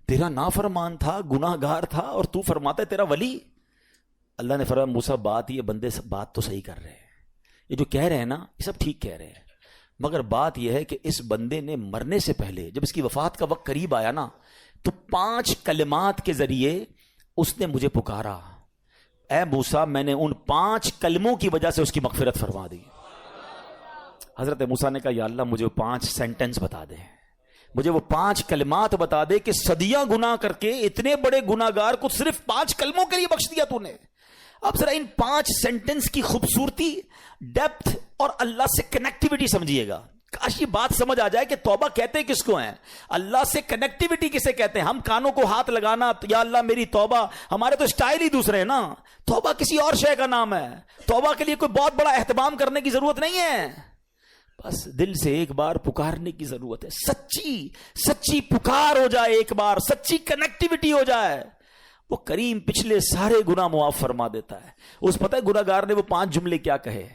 تیرا نافرمان تھا، گناہ گار تھا، اور تو فرماتا ہے تیرا ولی. اللہ نے فرمایا موسیٰ بات یہ بندے بات تو صحیح کر رہے ہیں، یہ جو کہہ رہے ہیں نا یہ سب ٹھیک کہہ رہے ہیں، مگر بات یہ ہے کہ اس بندے نے مرنے سے پہلے جب اس کی وفات کا وقت قریب آیا نا تو 5 کلمات کے ذریعے اس نے مجھے پکارا. اے موسیٰ میں نے ان 5 کلموں کی وجہ سے اس کی مغفرت فرما دی. حضرت موسیٰ نے کہا یا اللہ مجھے 5 سینٹنس بتا دے، مجھے وہ 5 کلمات بتا دے کہ صدیاں گناہ کر کے اتنے بڑے گناہ گار کو صرف 5 کلموں کے لیے بخش دیا تو نے. اب ذرا ان 5 سینٹنس کی خوبصورتی، ڈیپتھ اور اللہ سے کنیکٹیوٹی سمجھیے گا. کاش یہ بات سمجھ آ جائے کہ توبہ کہتے کس کو ہیں، اللہ سے کنیکٹیوٹی کسے کہتے ہیں. ہم کانوں کو ہاتھ لگانا یا اللہ میری توبہ، ہمارے تو سٹائل ہی دوسرے ہیں نا. توبہ کسی اور شے کا نام ہے. توبہ کے لیے کوئی بہت بڑا اہتمام کرنے کی ضرورت نہیں ہے، بس دل سے ایک بار پکارنے کی ضرورت ہے. سچی پکار ہو جائے، ایک بار سچی کنیکٹیوٹی ہو جائے، وہ کریم پچھلے سارے گناہ معاف فرما دیتا ہے. اس پتہ ہے گناہ گار نے وہ 5 جملے کیا کہے؟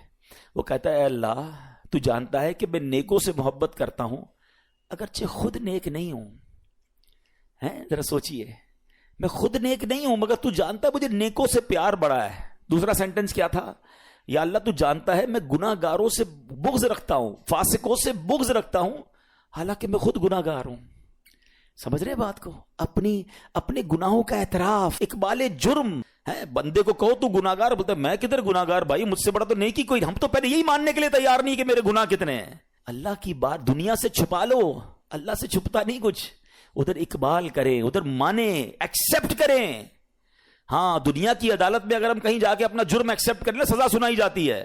وہ کہتا ہے اے اللہ تو جانتا ہے کہ میں نیکوں سے محبت کرتا ہوں اگرچہ خود نیک نہیں ہوں. ذرا سوچئے، میں خود نیک نہیں ہوں مگر تو جانتا ہے مجھے نیکوں سے پیار بڑا ہے. دوسرا سینٹنس کیا تھا؟ یا اللہ تو جانتا ہے میں گناہ گاروں سے بغض رکھتا ہوں، فاسقوں سے بغض رکھتا ہوں حالانکہ میں خود گناہ گار ہوں. سمجھ رہے بات کو؟ اپنے گناہوں کا اعتراف، اقبال جرم ہے. بندے کو کہو تو گناہ گار، بولتا ہے میں کدھر گناہ گار بھائی، مجھ سے بڑا تو نیکی کوئی. ہم تو پہلے یہی ماننے کے لیے تیار نہیں کہ میرے گناہ کتنے ہیں. اللہ کی بات دنیا سے چھپا لو، اللہ سے چھپتا نہیں کچھ. ادھر اقبال کریں، ادھر مانیں، ایکسپٹ کریں. ہاں دنیا کی عدالت میں اگر ہم کہیں جا کے اپنا جرم ایکسپٹ کر لیں سزا سنائی جاتی ہے.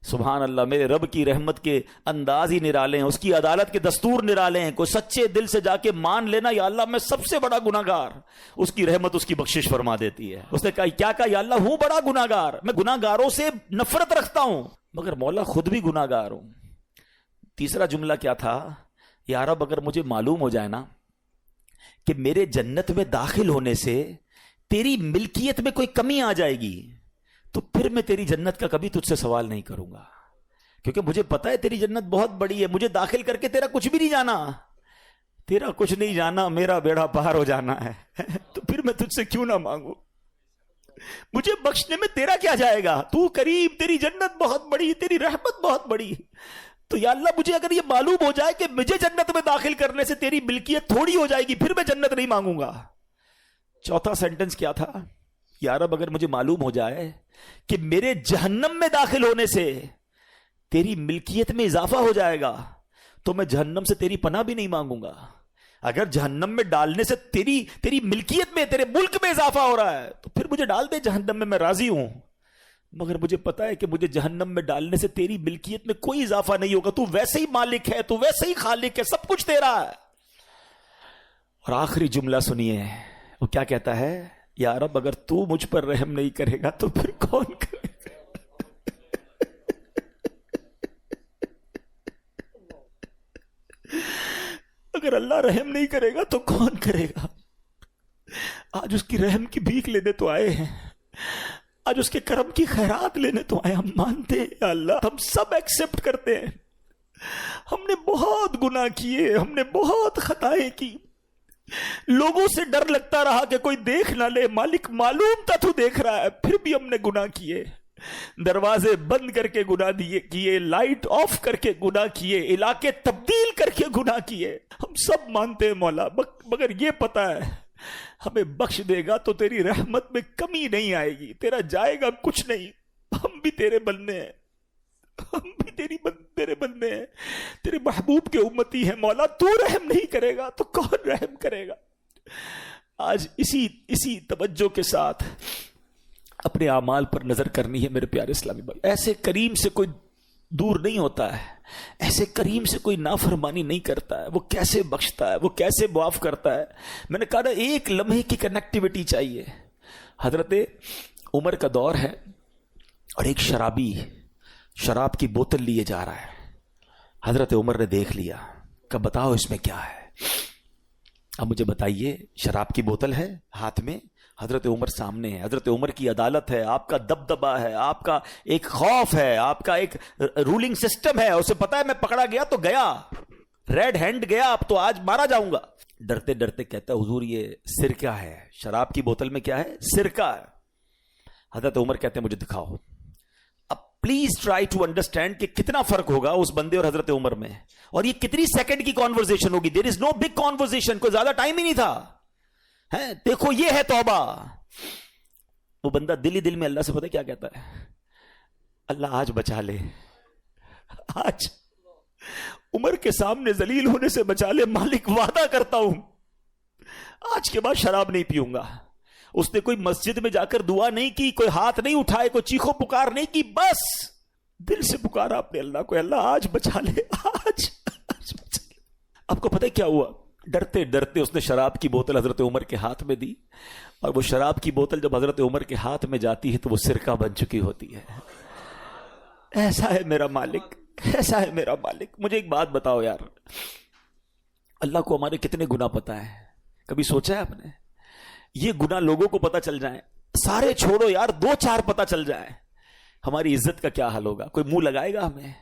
سبحان اللہ، میرے رب کی رحمت کے انداز ہی نرالے ہیں، اس کی عدالت کے دستور نرالے ہیں. کوئی سچے دل سے جا کے مان لینا یا اللہ میں سب سے بڑا گناہ گار، اس کی رحمت اس کی بخشش فرما دیتی ہے. اس نے کہا کیا کہا؟ یا اللہ ہوں بڑا گناہ گار، میں گناہ گاروں سے نفرت رکھتا ہوں مگر مولا خود بھی گناہ گار ہوں. تیسرا جملہ کیا تھا؟ یا رب اگر مجھے معلوم ہو جائے نا کہ میرے جنت میں داخل ہونے سے تیری ملکیت میں کوئی کمی آ جائے گی تو پھر میں تیری جنت کا کبھی تجھ سے سوال نہیں کروں گا، کیونکہ مجھے پتا ہے تیری جنت بہت بڑی ہے. مجھے داخل کر کے تیرا کچھ بھی نہیں جانا، تیرا کچھ نہیں جانا، میرا بیڑا پار ہو جانا ہے. تو پھر میں تجھ سے کیوں نہ مانگوں؟ مجھے بخشنے میں تیرا کیا جائے گا؟ تو کریم، تیری جنت بہت بڑی، تیری رحمت بہت بڑی. تو یا اللہ مجھے اگر یہ معلوم ہو جائے کہ مجھے جنت میں داخل کرنے سے تیری ملکیت تھوڑی ہو جائے گی پھر میں جنت نہیں مانگوں گا. چوتھا سینٹنس کیا تھا؟ یا رب اگر مجھے معلوم ہو جائے کہ میرے جہنم میں داخل ہونے سے تیری ملکیت میں اضافہ ہو جائے گا تو میں جہنم سے تیری پناہ بھی نہیں مانگوں گا. اگر جہنم میں ڈالنے سے تیری ملکیت میں، تیرے ملک میں اضافہ ہو رہا ہے تو پھر مجھے ڈال دے جہنم میں راضی ہوں، مگر مجھے پتا ہے کہ مجھے جہنم میں ڈالنے سے تیری ملکیت میں کوئی اضافہ نہیں ہوگا، تو ویسے ہی مالک ہے، تو ویسے ہی خالق ہے، سب کچھ تیرا ہے۔ اور آخری جملہ سنیے، وہ کیا کہتا ہے؟ یا رب اگر تو مجھ پر رحم نہیں کرے گا تو پھر کون کرے گا؟ اگر اللہ رحم نہیں کرے گا تو کون کرے گا؟ آج اس کی رحم کی بھیک لینے تو آئے ہیں، آج اس کے کرم کی خیرات لینے تو آئے، ہم مانتے ہیں یا اللہ، ہم سب ایکسپٹ کرتے ہیں، ہم نے بہت گناہ کیے، ہم نے بہت خطائیں کی، لوگوں سے ڈر لگتا رہا کہ کوئی دیکھ نہ لے، مالک معلوم تھا تو دیکھ رہا ہے، پھر بھی ہم نے گناہ کیے، دروازے بند کر کے گناہ کیے، لائٹ آف کر کے گناہ کیے، علاقے تبدیل کر کے گناہ کیے، ہم سب مانتے ہیں مولا، مگر یہ پتا ہے ہمیں بخش دے گا تو تیری رحمت میں کمی نہیں آئے گی، تیرا جائے گا کچھ نہیں، ہم بھی تیرے بندے ہیں، ہم بھی تیرے بندے ہیں، تیرے محبوب کے امتی ہیں مولا، تو رحم نہیں کرے گا تو کون رحم کرے گا؟ آج اسی توجہ کے ساتھ اپنے اعمال پر نظر کرنی ہے میرے پیارے اسلامی بھائی۔ ایسے کریم سے کوئی دور نہیں ہوتا ہے، ایسے کریم سے کوئی نافرمانی نہیں کرتا ہے، وہ کیسے بخشتا ہے، وہ کیسے معاف کرتا ہے۔ میں نے کہا نا ایک لمحے کی کنیکٹیوٹی چاہیے۔ حضرت عمر کا دور ہے اور ایک شرابی شراب کی بوتل لیے جا رہا ہے، حضرت عمر نے دیکھ لیا کہ بتاؤ اس میں کیا ہے، اب مجھے بتائیے، شراب کی بوتل ہے ہاتھ میں، حضرت عمر سامنے ہے، حضرت عمر کی عدالت ہے، آپ کا دبدبہ ہے، آپ کا ایک خوف ہے، آپ کا ایک رولنگ سسٹم ہے، اسے پتا ہے میں پکڑا گیا تو گیا، ریڈ ہینڈ گیا، اب تو آج مارا جاؤں گا۔ ڈرتے ڈرتے کہتا ہے حضور یہ سرکہ ہے، شراب کی بوتل میں کیا ہے؟ سرکہ ہے۔ حضرت عمر کہتے ہیں مجھے دکھاؤ۔ اب پلیز ٹرائی ٹو انڈرسٹینڈ کہ کتنا فرق ہوگا اس بندے اور حضرت عمر میں، اور یہ کتنی سیکنڈ کی کانورزیشن ہوگی۔ دیر از نو بگ کانورزیشن، کوئی زیادہ ٹائم ہی نہیں تھا۔ دیکھو یہ ہے توبہ۔ وہ بندہ دل ہی دل میں اللہ سے پتہ کیا کہتا ہے؟ اللہ آج بچا لے، آج عمر کے سامنے ذلیل ہونے سے بچا لے، مالک وعدہ کرتا ہوں آج کے بعد شراب نہیں پیوں گا۔ اس نے کوئی مسجد میں جا کر دعا نہیں کی، کوئی ہاتھ نہیں اٹھائے، کوئی چیخو پکار نہیں کی، بس دل سے پکارا اپنے اللہ کو، اللہ آج بچا لے، آج بچا لے۔ آپ کو پتہ کیا ہوا؟ ڈرتے ڈرتے اس نے شراب کی بوتل حضرت عمر کے ہاتھ میں دی، اور وہ شراب کی بوتل جب حضرت عمر کے ہاتھ میں جاتی ہے تو وہ سرکہ بن چکی ہوتی ہے۔ ایسا ہے میرا مالک، ایسا ہے میرا مالک۔ مجھے ایک بات بتاؤ یار، اللہ کو ہمارے کتنے گناہ پتا ہے؟ کبھی سوچا ہے آپ نے؟ یہ گناہ لوگوں کو پتا چل جائیں، سارے چھوڑو یار، 2-4 پتا چل جائیں، ہماری عزت کا کیا حل ہوگا؟ کوئی منہ لگائے گا ہمیں؟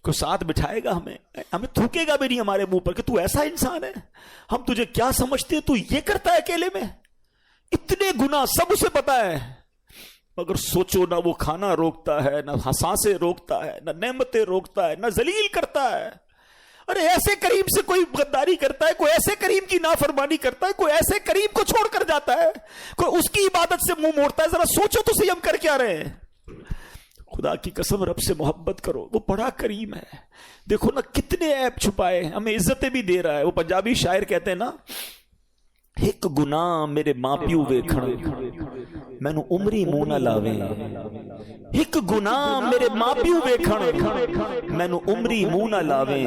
کوئی ساتھ بٹھائے گا ہمیں تھوکے گا بھی نہیں ہمارے منہ پر کہ تو ایسا انسان ہے، ہم تجھے کیا سمجھتے ہیں، تو یہ کرتا ہے اکیلے میں، اتنے گناہ سب اسے پتا ہے، مگر سوچو نہ وہ کھانا روکتا ہے، نہ سانسیں روکتا ہے، نہ نعمتیں روکتا ہے، نہ ذلیل کرتا ہے۔ ارے ایسے کریم سے کوئی غداری کرتا ہے، کوئی ایسے کریم کی نافرمانی کرتا ہے، کوئی ایسے کریم کو چھوڑ کر جاتا ہے، کوئی اس کی عبادت سے منہ موڑتا ہے۔ ذرا سوچو تو صحیح ہم کر کیا رہے ہیں۔ خدا کی قسم رب سے محبت کرو، وہ بڑا کریم ہے۔ دیکھو نا کتنے عیب چھپائے، ہمیں عزتیں بھی دے رہا ہے۔ وہ پنجابی شاعر کہتے ہیں نا، ایک گناہ میرے ماں پیو ویکھن مینوں عمری منہ نہ لاویں، ایک گناہ میرے ماں پیو ویکھن مینوں عمری منہ نہ لاویں،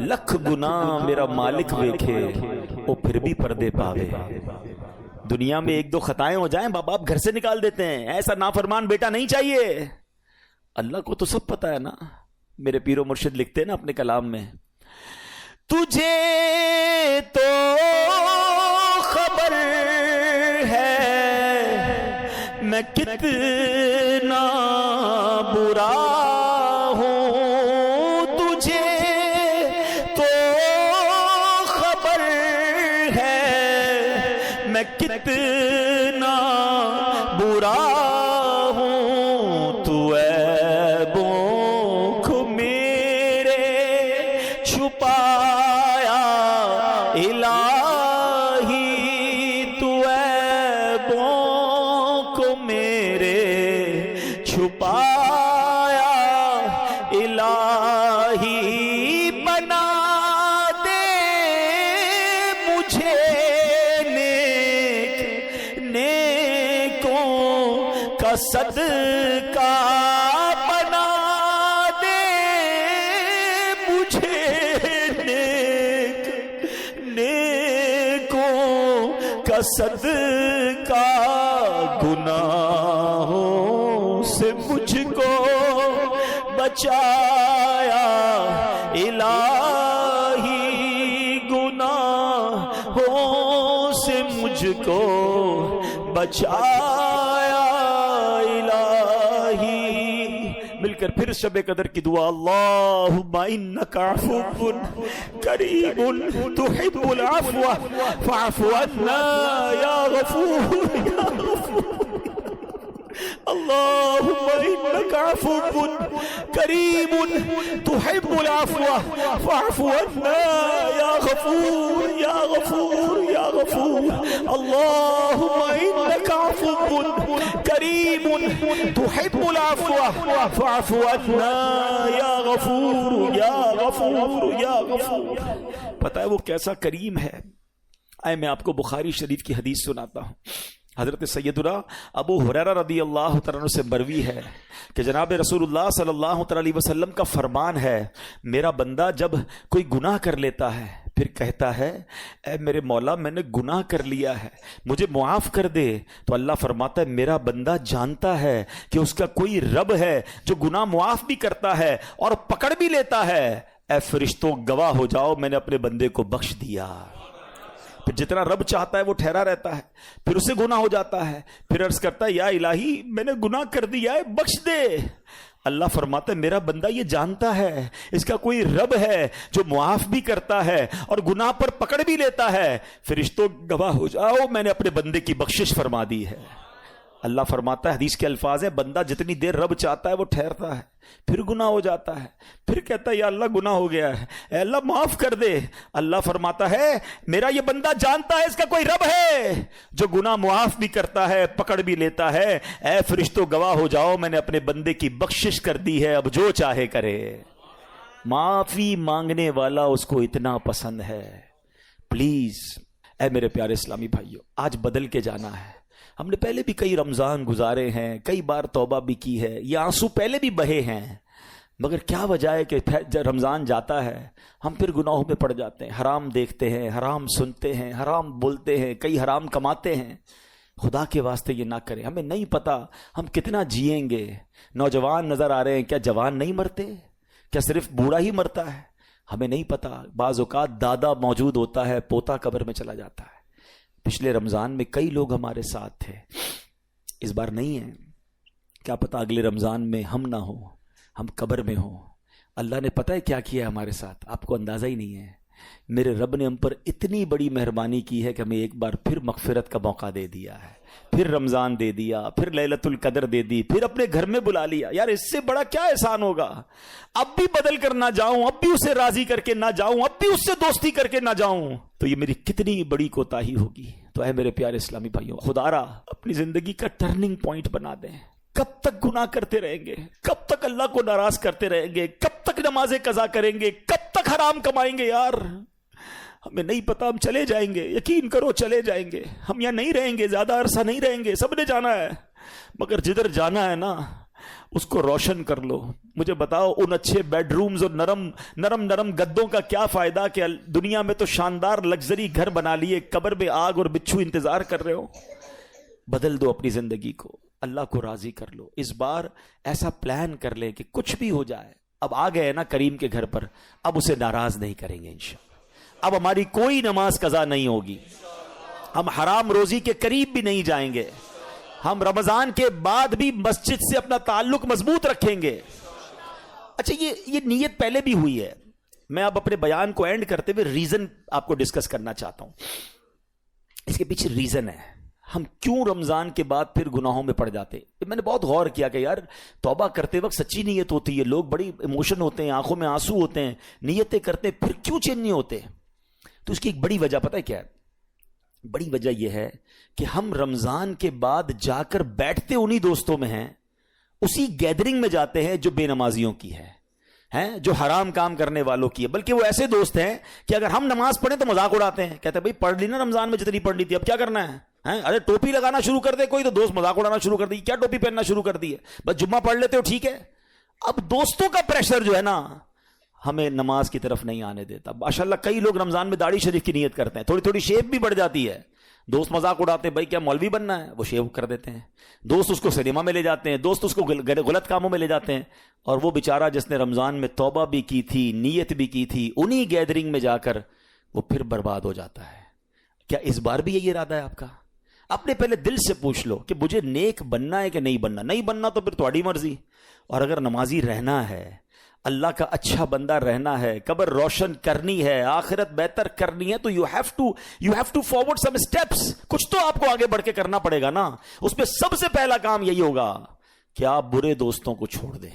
لکھ گناہ میرا مالک ویکھے وہ پھر بھی پردے پاوے۔ دنیا میں 1-2 خطائیں ہو جائیں، باپ باپ گھر سے نکال دیتے ہیں، ایسا نافرمان بیٹا نہیں چاہیے۔ اللہ کو تو سب پتا ہے نا۔ میرے پیر و مرشد لکھتے ہیں نا اپنے کلام میں، تجھے تو خبر ہے میں کتنا برا ہوں، تجھے تو خبر ہے میں کتنا برا ہوں، تو عیبوں کو میرے چھپایا الہی، تو عیبوں کو میرے چھپایا الہی، بنا دے کا صدقہ بنا دے مجھے نیکوں کا صدقہ، گناہوں سے مجھ کو بچایا الہی، گناہوں سے مجھ کو بچایا الہی۔ مل کر پھر شب قدر کی دعا، اللہم انک عفو کریم تحب العفو فاعف عنا یا غفور یا غفور۔ اللہم انک عفو کریم تحب العفو فاعف عنا یا غفور یا غفور یا غفور۔ اللہم انک عفو کریم تحب العفو فاعف عنا یا غفور یا غفور یا غفور۔ پتہ ہے وہ کیسا کریم ہے؟ آئے میں آپ کو بخاری شریف کی حدیث سناتا ہوں۔ حضرت سیدنا ابو ہریرہ رضی اللہ تعالیٰ عنہ سے مروی ہے کہ جناب رسول اللہ صلی اللہ علیہ وسلم کا فرمان ہے، میرا بندہ جب کوئی گناہ کر لیتا ہے پھر کہتا ہے اے میرے مولا میں نے گناہ کر لیا ہے مجھے معاف کر دے، تو اللہ فرماتا ہے میرا بندہ جانتا ہے کہ اس کا کوئی رب ہے جو گناہ معاف بھی کرتا ہے اور پکڑ بھی لیتا ہے، اے فرشتوں گواہ ہو جاؤ میں نے اپنے بندے کو بخش دیا۔ پھر جتنا رب چاہتا ہے وہ ٹھہرا رہتا ہے، پھر اسے گناہ ہو جاتا ہے، پھر عرض کرتا ہے یا الہی میں نے گناہ کر دیا ہے بخش دے۔ اللہ فرماتا ہے میرا بندہ یہ جانتا ہے اس کا کوئی رب ہے جو معاف بھی کرتا ہے اور گناہ پر پکڑ بھی لیتا ہے، فرشتوں گواہ ہو جاؤ میں نے اپنے بندے کی بخشش فرما دی ہے۔ اللہ فرماتا ہے، حدیث کے الفاظ ہیں، بندہ جتنی دیر رب چاہتا ہے وہ ٹھہرتا ہے، پھر گناہ ہو جاتا ہے، پھر کہتا ہے یا اللہ گناہ ہو گیا ہے، اے اللہ معاف کر دے۔ اللہ فرماتا ہے میرا یہ بندہ جانتا ہے اس کا کوئی رب ہے جو گناہ معاف بھی کرتا ہے پکڑ بھی لیتا ہے، اے فرشتوں گواہ ہو جاؤ میں نے اپنے بندے کی بخشش کر دی ہے، اب جو چاہے کرے۔ معافی مانگنے والا اس کو اتنا پسند ہے۔ پلیز اے میرے پیارے اسلامی بھائیوں، آج بدل کے جانا ہے۔ ہم نے پہلے بھی کئی رمضان گزارے ہیں، کئی بار توبہ بھی کی ہے، یہ آنسو پہلے بھی بہے ہیں، مگر کیا وجہ ہے کہ جب رمضان جاتا ہے ہم پھر گناہوں میں پڑ جاتے ہیں، حرام دیکھتے ہیں، حرام سنتے ہیں، حرام بولتے ہیں، کئی حرام کماتے ہیں۔ خدا کے واسطے یہ نہ کریں، ہمیں نہیں پتا ہم کتنا جئیں گے۔ نوجوان نظر آ رہے ہیں، کیا جوان نہیں مرتے؟ کیا صرف بوڑھا ہی مرتا ہے؟ ہمیں نہیں پتا، بعض اوقات دادا موجود ہوتا ہے پوتا قبر میں چلا جاتا ہے۔ پچھلے رمضان میں کئی لوگ ہمارے ساتھ تھے، اس بار نہیں ہیں، کیا پتا اگلے رمضان میں ہم نہ ہوں، ہم قبر میں ہوں۔ اللہ نے پتہ ہے کیا کیا ہے ہمارے ساتھ، آپ کو اندازہ ہی نہیں ہے۔ میرے رب نے ہم پر اتنی بڑی مہربانی کی ہے کہ ہمیں ایک بار پھر مغفرت کا موقع دے دیا ہے، پھر رمضان دے دیا، پھر لیلۃ القدر دے دی، پھر اپنے گھر میں بلا لیا۔ یار اس سے بڑا کیا احسان ہوگا؟ اب بھی بدل کر نہ جاؤں، اب بھی اسے راضی کر کے نہ جاؤں، اب بھی اس سے دوستی کر کے نہ جاؤں، تو یہ میری کتنی بڑی کوتاہی ہوگی۔ تو اے میرے پیارے اسلامی بھائیوں، خدا را اپنی زندگی کا ٹرننگ پوائنٹ بنا دیں۔ کب تک گناہ کرتے رہیں گے؟ کب تک اللہ کو ناراض کرتے رہیں گے؟ کب تک نمازیں قضا کریں گے؟ کب تک حرام کمائیں گے؟ یار ہمیں نہیں پتا، ہم چلے جائیں گے، یقین کرو چلے جائیں گے، ہم یہاں نہیں رہیں گے، زیادہ عرصہ نہیں رہیں گے، سب نے جانا ہے، مگر جدھر جانا ہے نا اس کو روشن کر لو۔ مجھے بتاؤ ان اچھے بیڈ رومز اور نرم گدوں کا کیا فائدہ کہ دنیا میں تو شاندار لگژری گھر بنا لیے، قبر میں آگ اور بچھو انتظار کر رہے ہو۔ بدل دو اپنی زندگی کو، اللہ کو راضی کر لو۔ اس بار ایسا پلان کر لیں کہ کچھ بھی ہو جائے، اب آ گئے نا کریم کے گھر پر، اب اسے ناراض نہیں کریں گے انشاءاللہ۔ اب ہماری کوئی نماز قضا نہیں ہوگی، ہم حرام روزی کے قریب بھی نہیں جائیں گے، ہم رمضان کے بعد بھی مسجد سے اپنا تعلق مضبوط رکھیں گے۔ اچھا یہ نیت پہلے بھی ہوئی ہے، میں اب اپنے بیان کو اینڈ کرتے ہوئے ریزن آپ کو ڈسکس کرنا چاہتا ہوں۔ اس کے پیچھے ریزن ہے ہم کیوں رمضان کے بعد پھر گناہوں میں پڑ جاتے۔ میں نے بہت غور کیا کہ یار توبہ کرتے وقت سچی نیت ہوتی ہے، لوگ بڑی ایموشن ہوتے ہیں، آنکھوں میں آنسو ہوتے ہیں، نیتیں کرتے ہیں، پھر کیوں چین نہیں ہوتے؟ تو اس کی ایک بڑی وجہ پتہ ہے کیا ہے؟ بڑی وجہ یہ ہے کہ ہم رمضان کے بعد جا کر بیٹھتے انہی دوستوں میں ہیں، اسی گیدرنگ میں جاتے ہیں جو بے نمازیوں کی ہے، جو حرام کام کرنے والوں کی ہے، بلکہ وہ ایسے دوست ہیں کہ اگر ہم نماز پڑھیں تو مذاق اڑاتے ہیں، کہتے ہیں بھائی پڑھ لی نا رمضان میں جتنی پڑھ لی تھی، اب کیا کرنا ہے؟ ارے ٹوپی لگانا شروع کر دے کوئی تو دوست مذاق اڑانا شروع کر دی, کیا ٹوپی پہننا شروع کر دی ہے, بس جمعہ پڑھ لیتے ہو ٹھیک ہے. اب دوستوں کا پریشر جو ہے نا ہمیں نماز کی طرف نہیں آنے دیتا. ماشاءاللہ کئی لوگ رمضان میں داڑھی شریف کی نیت کرتے ہیں, تھوڑی تھوڑی شیپ بھی بڑھ جاتی ہے, دوست مذاق اڑاتے ہیں بھائی کیا مولوی بننا ہے, وہ شیو کر دیتے ہیں. دوست اس کو سنیما میں لے جاتے ہیں, دوست اس کو غلط کاموں میں لے جاتے ہیں, اور وہ بیچارہ جس نے رمضان میں توبہ بھی کی تھی, نیت بھی کی تھی, انہی گیدرنگ میں جا کر وہ پھر برباد ہو جاتا ہے. کیا اس بار بھی یہی ارادہ ہے آپ کا؟ اپنے پہلے دل سے پوچھ لو کہ مجھے نیک بننا ہے کہ نہیں بننا. نہیں بننا تو پھر تمہاری مرضی, اور اگر نمازی رہنا ہے, اللہ کا اچھا بندہ رہنا ہے, قبر روشن کرنی ہے, آخرت بہتر کرنی ہے, تو you have to forward some steps. کچھ تو آپ کو آگے بڑھ کے کرنا پڑے گا نا. اس میں سب سے پہلا کام یہی ہوگا کہ آپ برے دوستوں کو چھوڑ دیں,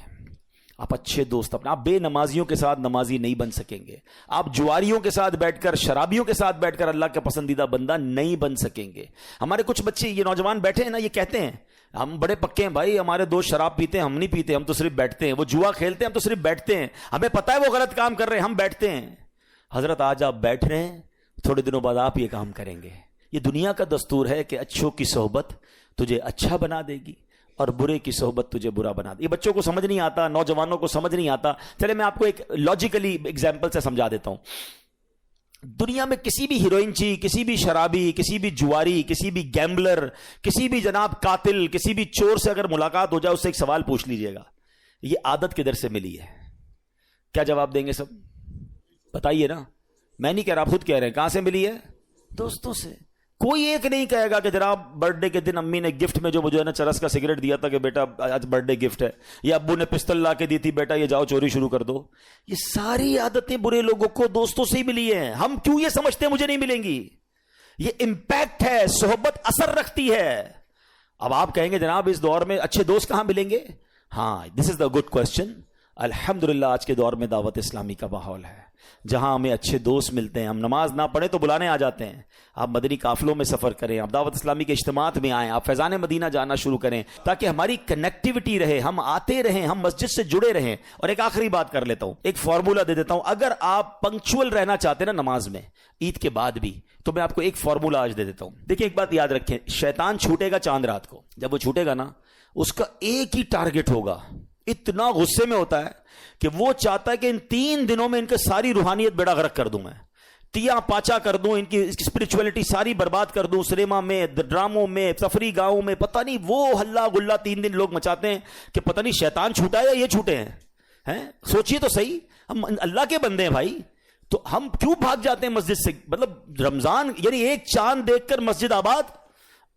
آپ اچھے دوست اپنے. آپ بے نمازیوں کے ساتھ نمازی نہیں بن سکیں گے, آپ جواریوں کے ساتھ بیٹھ کر, شرابیوں کے ساتھ بیٹھ کر اللہ کا پسندیدہ بندہ نہیں بن سکیں گے. ہمارے کچھ بچے یہ نوجوان بیٹھے ہیں نا, یہ کہتے ہیں ہم بڑے پکے ہیں بھائی, ہمارے دوست شراب پیتے ہیں, ہم نہیں پیتے, ہم تو صرف بیٹھتے ہیں. وہ جوا کھیلتے ہیں, ہم تو صرف بیٹھتے ہیں, ہمیں پتہ ہے وہ غلط کام کر رہے ہیں, ہم بیٹھتے ہیں. حضرت آج آپ بیٹھ رہے ہیں, تھوڑے دنوں بعد آپ یہ کام کریں گے. یہ دنیا کا دستور ہے کہ اچھوں کی صحبت تجھے اچھا بنا دے گی اور برے کی صحبت تجھے برا بنا دے. یہ بچوں کو سمجھ نہیں آتا, نوجوانوں کو سمجھ نہیں آتا. چلے میں آپ کو ایک لاجیکلی ایگزامپل سے سمجھا دیتا ہوں. دنیا میں کسی بھی ہیروئنچی, کسی بھی شرابی, کسی بھی جواری, کسی بھی گیمبلر, کسی بھی جناب قاتل, کسی بھی چور سے اگر ملاقات ہو جائے, اس سے ایک سوال پوچھ لیجئے گا, یہ عادت کدھر سے ملی ہے؟ کیا جواب دیں گے سب؟ بتائیے نا. میں نہیں کہہ رہا, آپ خود کہہ رہے ہیں. کہاں سے ملی ہے؟ دوستوں سے. کوئی ایک نہیں کہے گا کہ جناب برتھ ڈے کے دن امی نے گفٹ میں جو مجھے نا چرس کا سگریٹ دیا تھا کہ بیٹا آج برتھ ڈے گفٹ ہے, یا ابو نے پستل لا کے دی تھی بیٹا یہ جاؤ چوری شروع کر دو. یہ ساری عادتیں برے لوگوں کو دوستوں سے ہی ملی ہیں. ہم کیوں یہ سمجھتے ہیں مجھے نہیں ملیں گی؟ یہ امپیکٹ ہے, صحبت اثر رکھتی ہے. اب آپ کہیں گے جناب اس دور میں اچھے دوست کہاں ملیں گے؟ ہاں, دس از دا گڈ کوشچن. الحمدللہ آج کے دور میں دعوت اسلامی کا ماحول ہے جہاں ہمیں اچھے دوست ملتے ہیں. ہم نماز نہ پڑھیں تو بلانے آ جاتے ہیں. آپ مدنی قافلوں میں سفر کریں, آپ دعوت اسلامی کے اجتماعات میں آئیں, آپ فیضان مدینہ جانا شروع کریں تاکہ ہماری کنیکٹیوٹی رہے, ہم آتے رہیں, ہم مسجد سے جڑے رہیں. اور ایک آخری بات کر لیتا ہوں, ایک فارمولا دے دیتا ہوں. اگر آپ پنکچول رہنا چاہتے ہیں نا نماز میں عید کے بعد بھی, تو میں آپ کو ایک فارمولا آج دے دیتا ہوں. دیکھیں ایک بات یاد رکھیں, شیطان چھوٹے گا چاند رات کو. جب وہ چھوٹے گا نا, اس کا ایک ہی ٹارگٹ ہوگا, اتنا غصے میں ہوتا ہے کہ وہ چاہتا ہے کہ ان 3 دنوں میں ان کے ساری روحانیت بیڑا غرق کر دوں, میں تیا پاچا کر دوں, ان کی اسپرچولیٹی ساری برباد کر دوں. سنیما میں, ڈراموں میں, تفریح گاہوں میں, پتہ نہیں وہ ہلا گلا 3 دن لوگ مچاتے ہیں کہ پتہ نہیں شیطان چھوٹا ہے یا یہ چھوٹے ہیں. سوچئے تو صحیح, ہم اللہ کے بندے ہیں بھائی, تو ہم کیوں بھاگ جاتے ہیں مسجد سے؟ مطلب رمضان یعنی ایک چاند دیکھ کر مسجد آباد,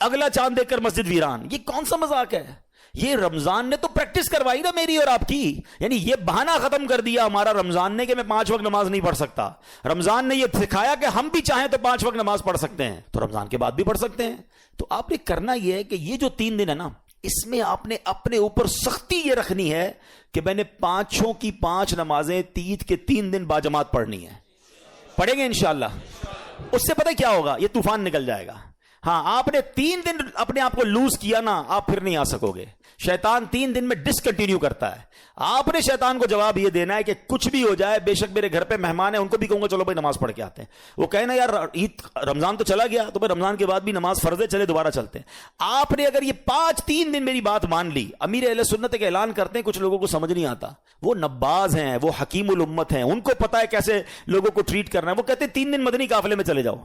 اگلا چاند دیکھ کر مسجد ویران. یہ کون سا مذاق ہے؟ یہ رمضان نے تو پریکٹس کروائی نا میری اور آپ کی. یعنی یہ بہانہ ختم کر دیا ہمارا رمضان نے کہ میں 5 وقت نماز نہیں پڑھ سکتا. رمضان نے یہ سکھایا کہ ہم بھی چاہیں تو 5 وقت نماز پڑھ سکتے ہیں, تو رمضان کے بعد بھی پڑھ سکتے ہیں. تو آپ نے کرنا یہ ہے کہ یہ جو 3 دن ہے نا, اس میں آپ نے اپنے اوپر سختی یہ رکھنی ہے کہ میں نے 5 کی 5 نمازیں عید کے 3 دن باجماعت پڑھنی ہے. پڑھیں گے انشاءاللہ. اس سے پتہ کیا ہوگا, یہ طوفان نکل جائے گا. ہاں, آپ نے 3 دن اپنے آپ کو لوز کیا نا, آپ پھر نہیں آ سکو گے. شیطان 3 دن میں ڈسکنٹینیو کرتا ہے. آپ نے شیطان کو جواب یہ دینا ہے کہ کچھ بھی ہو جائے, بے شک میرے گھر پہ مہمان ہیں, ان کو بھی کہوں گا چلو بھائی نماز پڑھ کے آتے ہیں. وہ کہے نا یار عید رمضان تو چلا گیا, تو پھر رمضان کے بعد بھی نماز فرض ہے, چلے دوبارہ چلتے ہیں. آپ نے اگر یہ 3 دن میری بات مان لی. امیر اہل سنت ایک اعلان کرتے ہیں, کچھ لوگوں کو سمجھ نہیں آتا, وہ نباز ہیں, وہ حکیم الامت ہیں, ان کو پتا ہے کیسے لوگوں کو ٹریٹ کرنا ہے. وہ کہتے ہیں 3 دن مدنی قافلے میں چلے جاؤ.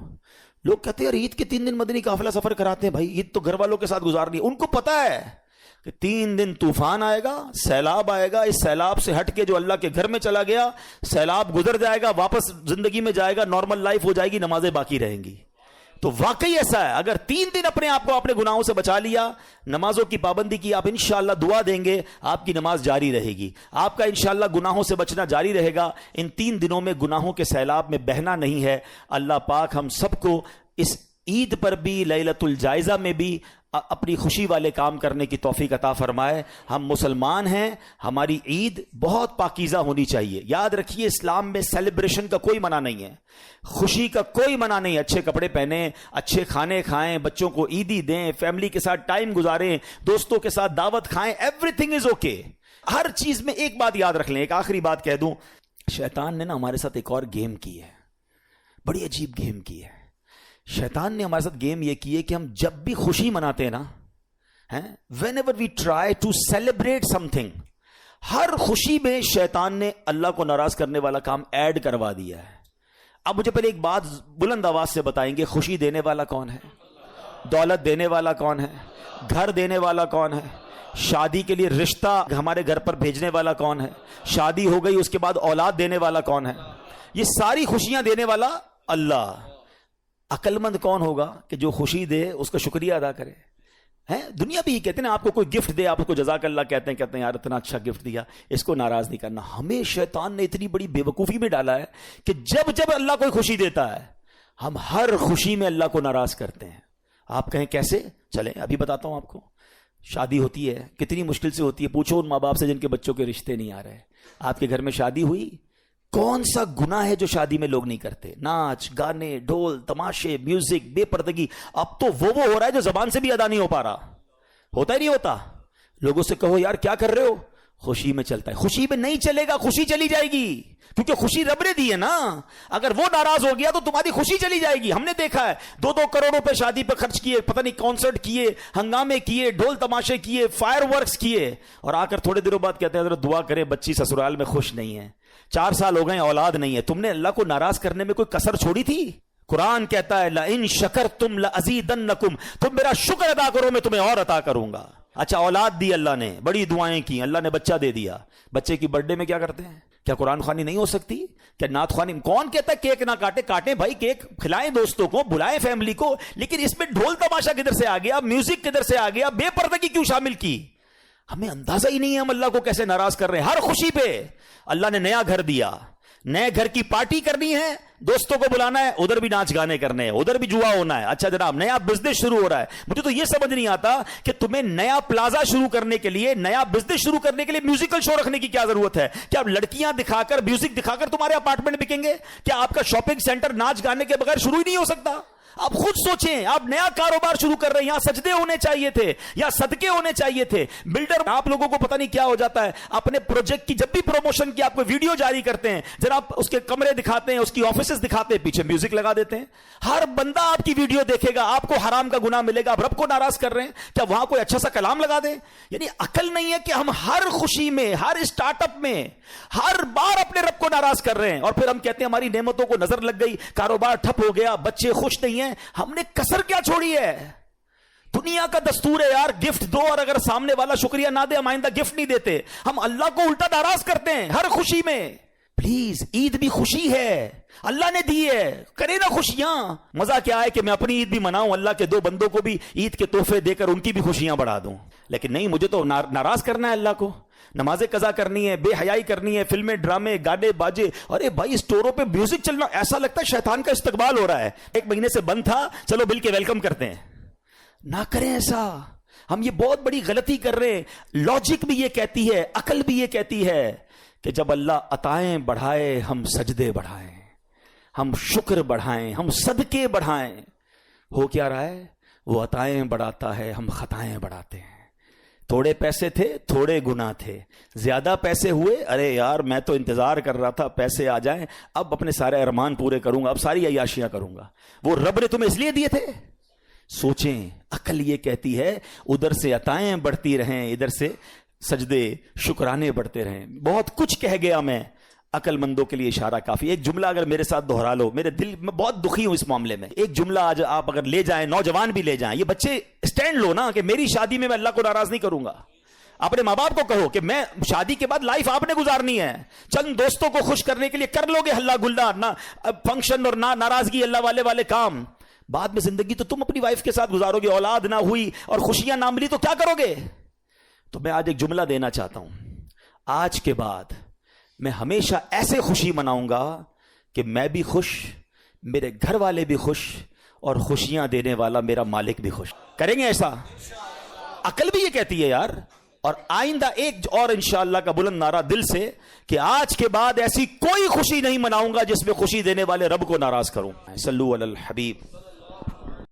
لوگ کہتے ہیں یار عید کے 3 دن مدنی قافلہ سفر کراتے ہیں, بھائی عید تو گھر والوں کے ساتھ گزارنی ہے. ان کو پتا ہے کہ 3 دن طوفان آئے گا, سیلاب آئے گا, اس سیلاب سے ہٹ کے جو اللہ کے گھر میں چلا گیا, سیلاب گزر جائے گا, واپس زندگی میں جائے گا, نارمل لائف ہو جائے گی, نمازیں باقی رہیں گی. تو واقعی ایسا ہے, اگر 3 دن اپنے آپ کو اپنے گناہوں سے بچا لیا, نمازوں کی پابندی کی, آپ انشاءاللہ دعا دیں گے, آپ کی نماز جاری رہے گی, آپ کا انشاءاللہ گناہوں سے بچنا جاری رہے گا. ان 3 دنوں میں گناہوں کے سیلاب میں بہنا نہیں ہے. اللہ پاک ہم سب کو اس عید پر بھی, لیلۃ الجائزہ میں بھی اپنی خوشی والے کام کرنے کی توفیق عطا فرمائے. ہم مسلمان ہیں, ہماری عید بہت پاکیزہ ہونی چاہیے. یاد رکھیے اسلام میں سیلیبریشن کا کوئی منع نہیں ہے, خوشی کا کوئی منع نہیں. اچھے کپڑے پہنیں, اچھے کھانے کھائیں, بچوں کو عیدی دیں, فیملی کے ساتھ ٹائم گزاریں, دوستوں کے ساتھ دعوت کھائیں, ایوری تھنگ از اوکے. ہر چیز میں ایک بات یاد رکھ لیں, ایک آخری بات کہہ دوں, شیطان نے نا ہمارے ساتھ ایک اور گیم کی ہے, بڑی عجیب گیم کی ہے. شیطان نے ہمارے ساتھ گیم یہ کی ہے کہ ہم جب بھی خوشی مناتے ہیں نا، whenever we try to celebrate something, ہر خوشی میں شیطان نے اللہ کو ناراض کرنے والا کام ایڈ کروا دیا ہے. اب مجھے پہلے ایک بات بلند آواز سے بتائیں گے، خوشی دینے والا کون ہے؟ دولت دینے والا کون ہے؟ گھر دینے والا کون ہے؟ شادی کے لیے رشتہ ہمارے گھر پر بھیجنے والا کون ہے؟ شادی ہو گئی اس کے بعد اولاد دینے والا کون ہے؟ یہ ساری خوشیاں دینے والا اللہ. عقل مند کون ہوگا کہ جو خوشی دے اس کا شکریہ ادا کرے؟ دنیا بھی یہ کہتے ہیں، آپ کو کوئی گفٹ دے آپ اس کو جزاک اللہ کہتے ہیں یار اتنا اچھا گفٹ دیا، اس کو ناراض نہیں کرنا. ہمیں شیطان نے اتنی بڑی بے وقوفی میں ڈالا ہے کہ جب جب اللہ کوئی خوشی دیتا ہے ہم ہر خوشی میں اللہ کو ناراض کرتے ہیں. آپ کہیں کیسے؟ چلیں ابھی بتاتا ہوں آپ کو. شادی ہوتی ہے، کتنی مشکل سے ہوتی ہے، پوچھو ان ماں باپ سے جن کے بچوں کے رشتے نہیں آ رہے. آپ کے گھر میں شادی ہوئی، کون سا گناہ ہے جو شادی میں لوگ نہیں کرتے؟ ناچ گانے ڈھول تماشے میوزک بے پردگی. اب تو وہ ہو رہا ہے جو زبان سے بھی ادا نہیں ہو پا رہا. ہوتا ہی نہیں ہوتا. لوگوں سے کہو یار کیا کر رہے ہو؟ خوشی میں چلتا ہے. خوشی میں نہیں چلے گا، خوشی چلی جائے گی، کیونکہ خوشی رب نے دی ہے نا. اگر وہ ناراض ہو گیا تو تمہاری خوشی چلی جائے گی. ہم نے دیکھا ہے 2-2 کروڑ روپے شادی پہ خرچ کیے، پتہ نہیں کانسرٹ کیے، ہنگامے کیے، ڈھول تماشے کیے، فائر ورکس کیے، اور آ کر تھوڑے دنوں بعد کہتے ہیں حضرت دعا کریں بچی سسرال میں خوش نہیں ہے، 4 سال ہو گئے اولاد نہیں ہے. تم نے اللہ کو ناراض کرنے میں کوئی کسر چھوڑی تھی؟ قرآن کہتا ہے لئن شکرتم لازیدنکم، تم میرا شکر ادا کرو میں تمہیں اور عطا کروں گا. اچھا اولاد دی اللہ نے، بڑی دعائیں کی، اللہ نے بچہ دے دیا. بچے کی برتھ ڈے میں کیا کرتے ہیں؟ کیا قرآن خوانی نہیں ہو سکتی؟ کیا نعت خوانی؟ کون کہتا ہے کیک نہ کاٹیں بھائی، کیک کھلائیں دوستوں کو، بلائیں فیملی کو، لیکن اس میں ڈھول تماشا کدھر سے آ گیا؟ میوزک کدھر سے آ گیا؟ بے پردگی کیوں شامل کی؟ ہمیں اندازہ ہی نہیں ہے ہم اللہ کو کیسے ناراض کر رہے ہیں. ہر خوشی پہ اللہ نے نیا گھر دیا، نئے گھر کی پارٹی کرنی ہے، دوستوں کو بلانا ہے، ادھر بھی ناچ گانے کرنے ہیں، ادھر بھی جوا ہونا ہے. اچھا جناب نیا بزنس شروع ہو رہا ہے. مجھے تو یہ سمجھ نہیں آتا کہ تمہیں نیا پلازا شروع کرنے کے لیے، نیا بزنس شروع کرنے کے لیے میوزیکل شو رکھنے کی کیا ضرورت ہے؟ کیا لڑکیاں دکھا کر میوزک دکھا کر تمہارے اپارٹمنٹ بکیں گے؟ کیا آپ کا شاپنگ سینٹر ناچ گانے کے بغیر شروع ہی نہیں ہو سکتا؟ آپ خود سوچیں، آپ نیا کاروبار شروع کر رہے ہیں، یہاں سجدے ہونے چاہیے تھے یا صدقے ہونے چاہیے تھے. بلڈر آپ لوگوں کو پتہ نہیں کیا ہو جاتا ہے، اپنے پروجیکٹ کی جب بھی پروموشن کی آپ کو ویڈیو جاری کرتے ہیں، جناب اس کے کمرے دکھاتے ہیں، اس کی آفیسز دکھاتے ہیں، پیچھے میوزک لگا دیتے ہیں. ہر بندہ آپ کی ویڈیو دیکھے گا، آپ کو حرام کا گناہ ملے گا. آپ رب کو ناراض کر رہے ہیں، کیا وہاں کوئی اچھا سا کلام لگا دیں؟ یعنی عقل نہیں ہے کہ ہم ہر خوشی میں، ہر اسٹارٹ اپ میں ہر بار اپنے رب کو ناراض کر رہے ہیں، اور پھر ہم کہتے ہیں ہماری نعمتوں کو نظر لگ گئی، کاروبار ٹھپ ہو گیا، بچے خوش نہیں ہیں. ہم نے کسر کیا چھوڑی ہے؟ دنیا کا دستور ہے یار گفٹ دو، اور اگر سامنے والا شکریہ نہ دے ہم آئندہ گفٹ نہیں دیتے. ہم اللہ کو الٹا ناراض کرتے ہیں ہر خوشی میں. پلیز عید بھی خوشی ہے، اللہ نے دی ہے، کرے نا خوشیاں. مزہ کیا ہے کہ میں اپنی عید بھی مناؤں، اللہ کے 2 بندوں کو بھی عید کے تحفے دے کر ان کی بھی خوشیاں بڑھا دوں. لیکن نہیں، مجھے تو ناراض کرنا ہے اللہ کو. نمازیں قضا کرنی ہے، بے حیائی کرنی ہے، فلمیں ڈرامے گانے باجے. ارے بھائی اسٹوروں پہ میوزک چلنا، ایسا لگتا ہے شیطان کا استقبال ہو رہا ہے. 1 مہینے سے بند تھا، چلو بل کے ویلکم کرتے ہیں. نہ کریں ایسا، ہم یہ بہت بڑی غلطی کر رہے ہیں. لاجک بھی یہ کہتی ہے، عقل بھی یہ کہتی ہے کہ جب اللہ عطائیں بڑھائے ہم سجدے بڑھائیں، ہم شکر بڑھائیں، ہم صدقے بڑھائیں. ہو کیا رہا ہے؟ وہ عطائیں بڑھاتا ہے، ہم خطائیں بڑھاتے ہیں. تھوڑے پیسے تھے، تھوڑے گناہ تھے. زیادہ پیسے ہوئے، ارے یار میں تو انتظار کر رہا تھا پیسے آ جائیں، اب اپنے سارے ارمان پورے کروں گا، اب ساری عیاشیاں کروں گا. وہ رب نے تمہیں اس لیے دیے تھے. سوچیں، عقل یہ کہتی ہے ادھر سے عطائیں بڑھتی رہیں، ادھر سے سجدے شکرانے بڑھتے رہیں. بہت کچھ کہہ گیا میں، عقل مندوں کے لیے اشارہ کافی. ایک جملہ اگر میرے ساتھ دہرا لو، میرے دل میں بہت دکھی ہوں اس معاملے میں. ایک جملہ آج آپ اگر لے جائیں، نوجوان بھی لے جائیں، یہ بچے اسٹینڈ لو نا کہ میری شادی میں اللہ کو ناراض نہیں کروں گا. اپنے ماں باپ کو کہو کہ میں شادی کے بعد لائف آپ نے گزارنی ہے، چند دوستوں کو خوش کرنے کے لیے کر لو گے ہلا گلا، نہ فنکشن اور نہ ناراضگی، اللہ والے کام. بعد میں زندگی تو تم اپنی وائف کے ساتھ گزارو گے. اولاد نہ ہوئی اور خوشیاں نہ ملی تو کیا کرو گے؟ تو میں آج ایک جملہ دینا چاہتا ہوں، آج کے بعد میں ہمیشہ ایسے خوشی مناؤں گا کہ میں بھی خوش، میرے گھر والے بھی خوش، اور خوشیاں دینے والا میرا مالک بھی خوش. کریں گے ایسا؟ عقل بھی یہ کہتی ہے یار. اور آئندہ ایک اور انشاءاللہ کا بلند نعرہ دل سے کہ آج کے بعد ایسی کوئی خوشی نہیں مناؤں گا جس میں خوشی دینے والے رب کو ناراض کروں. صلو علی الحبیب.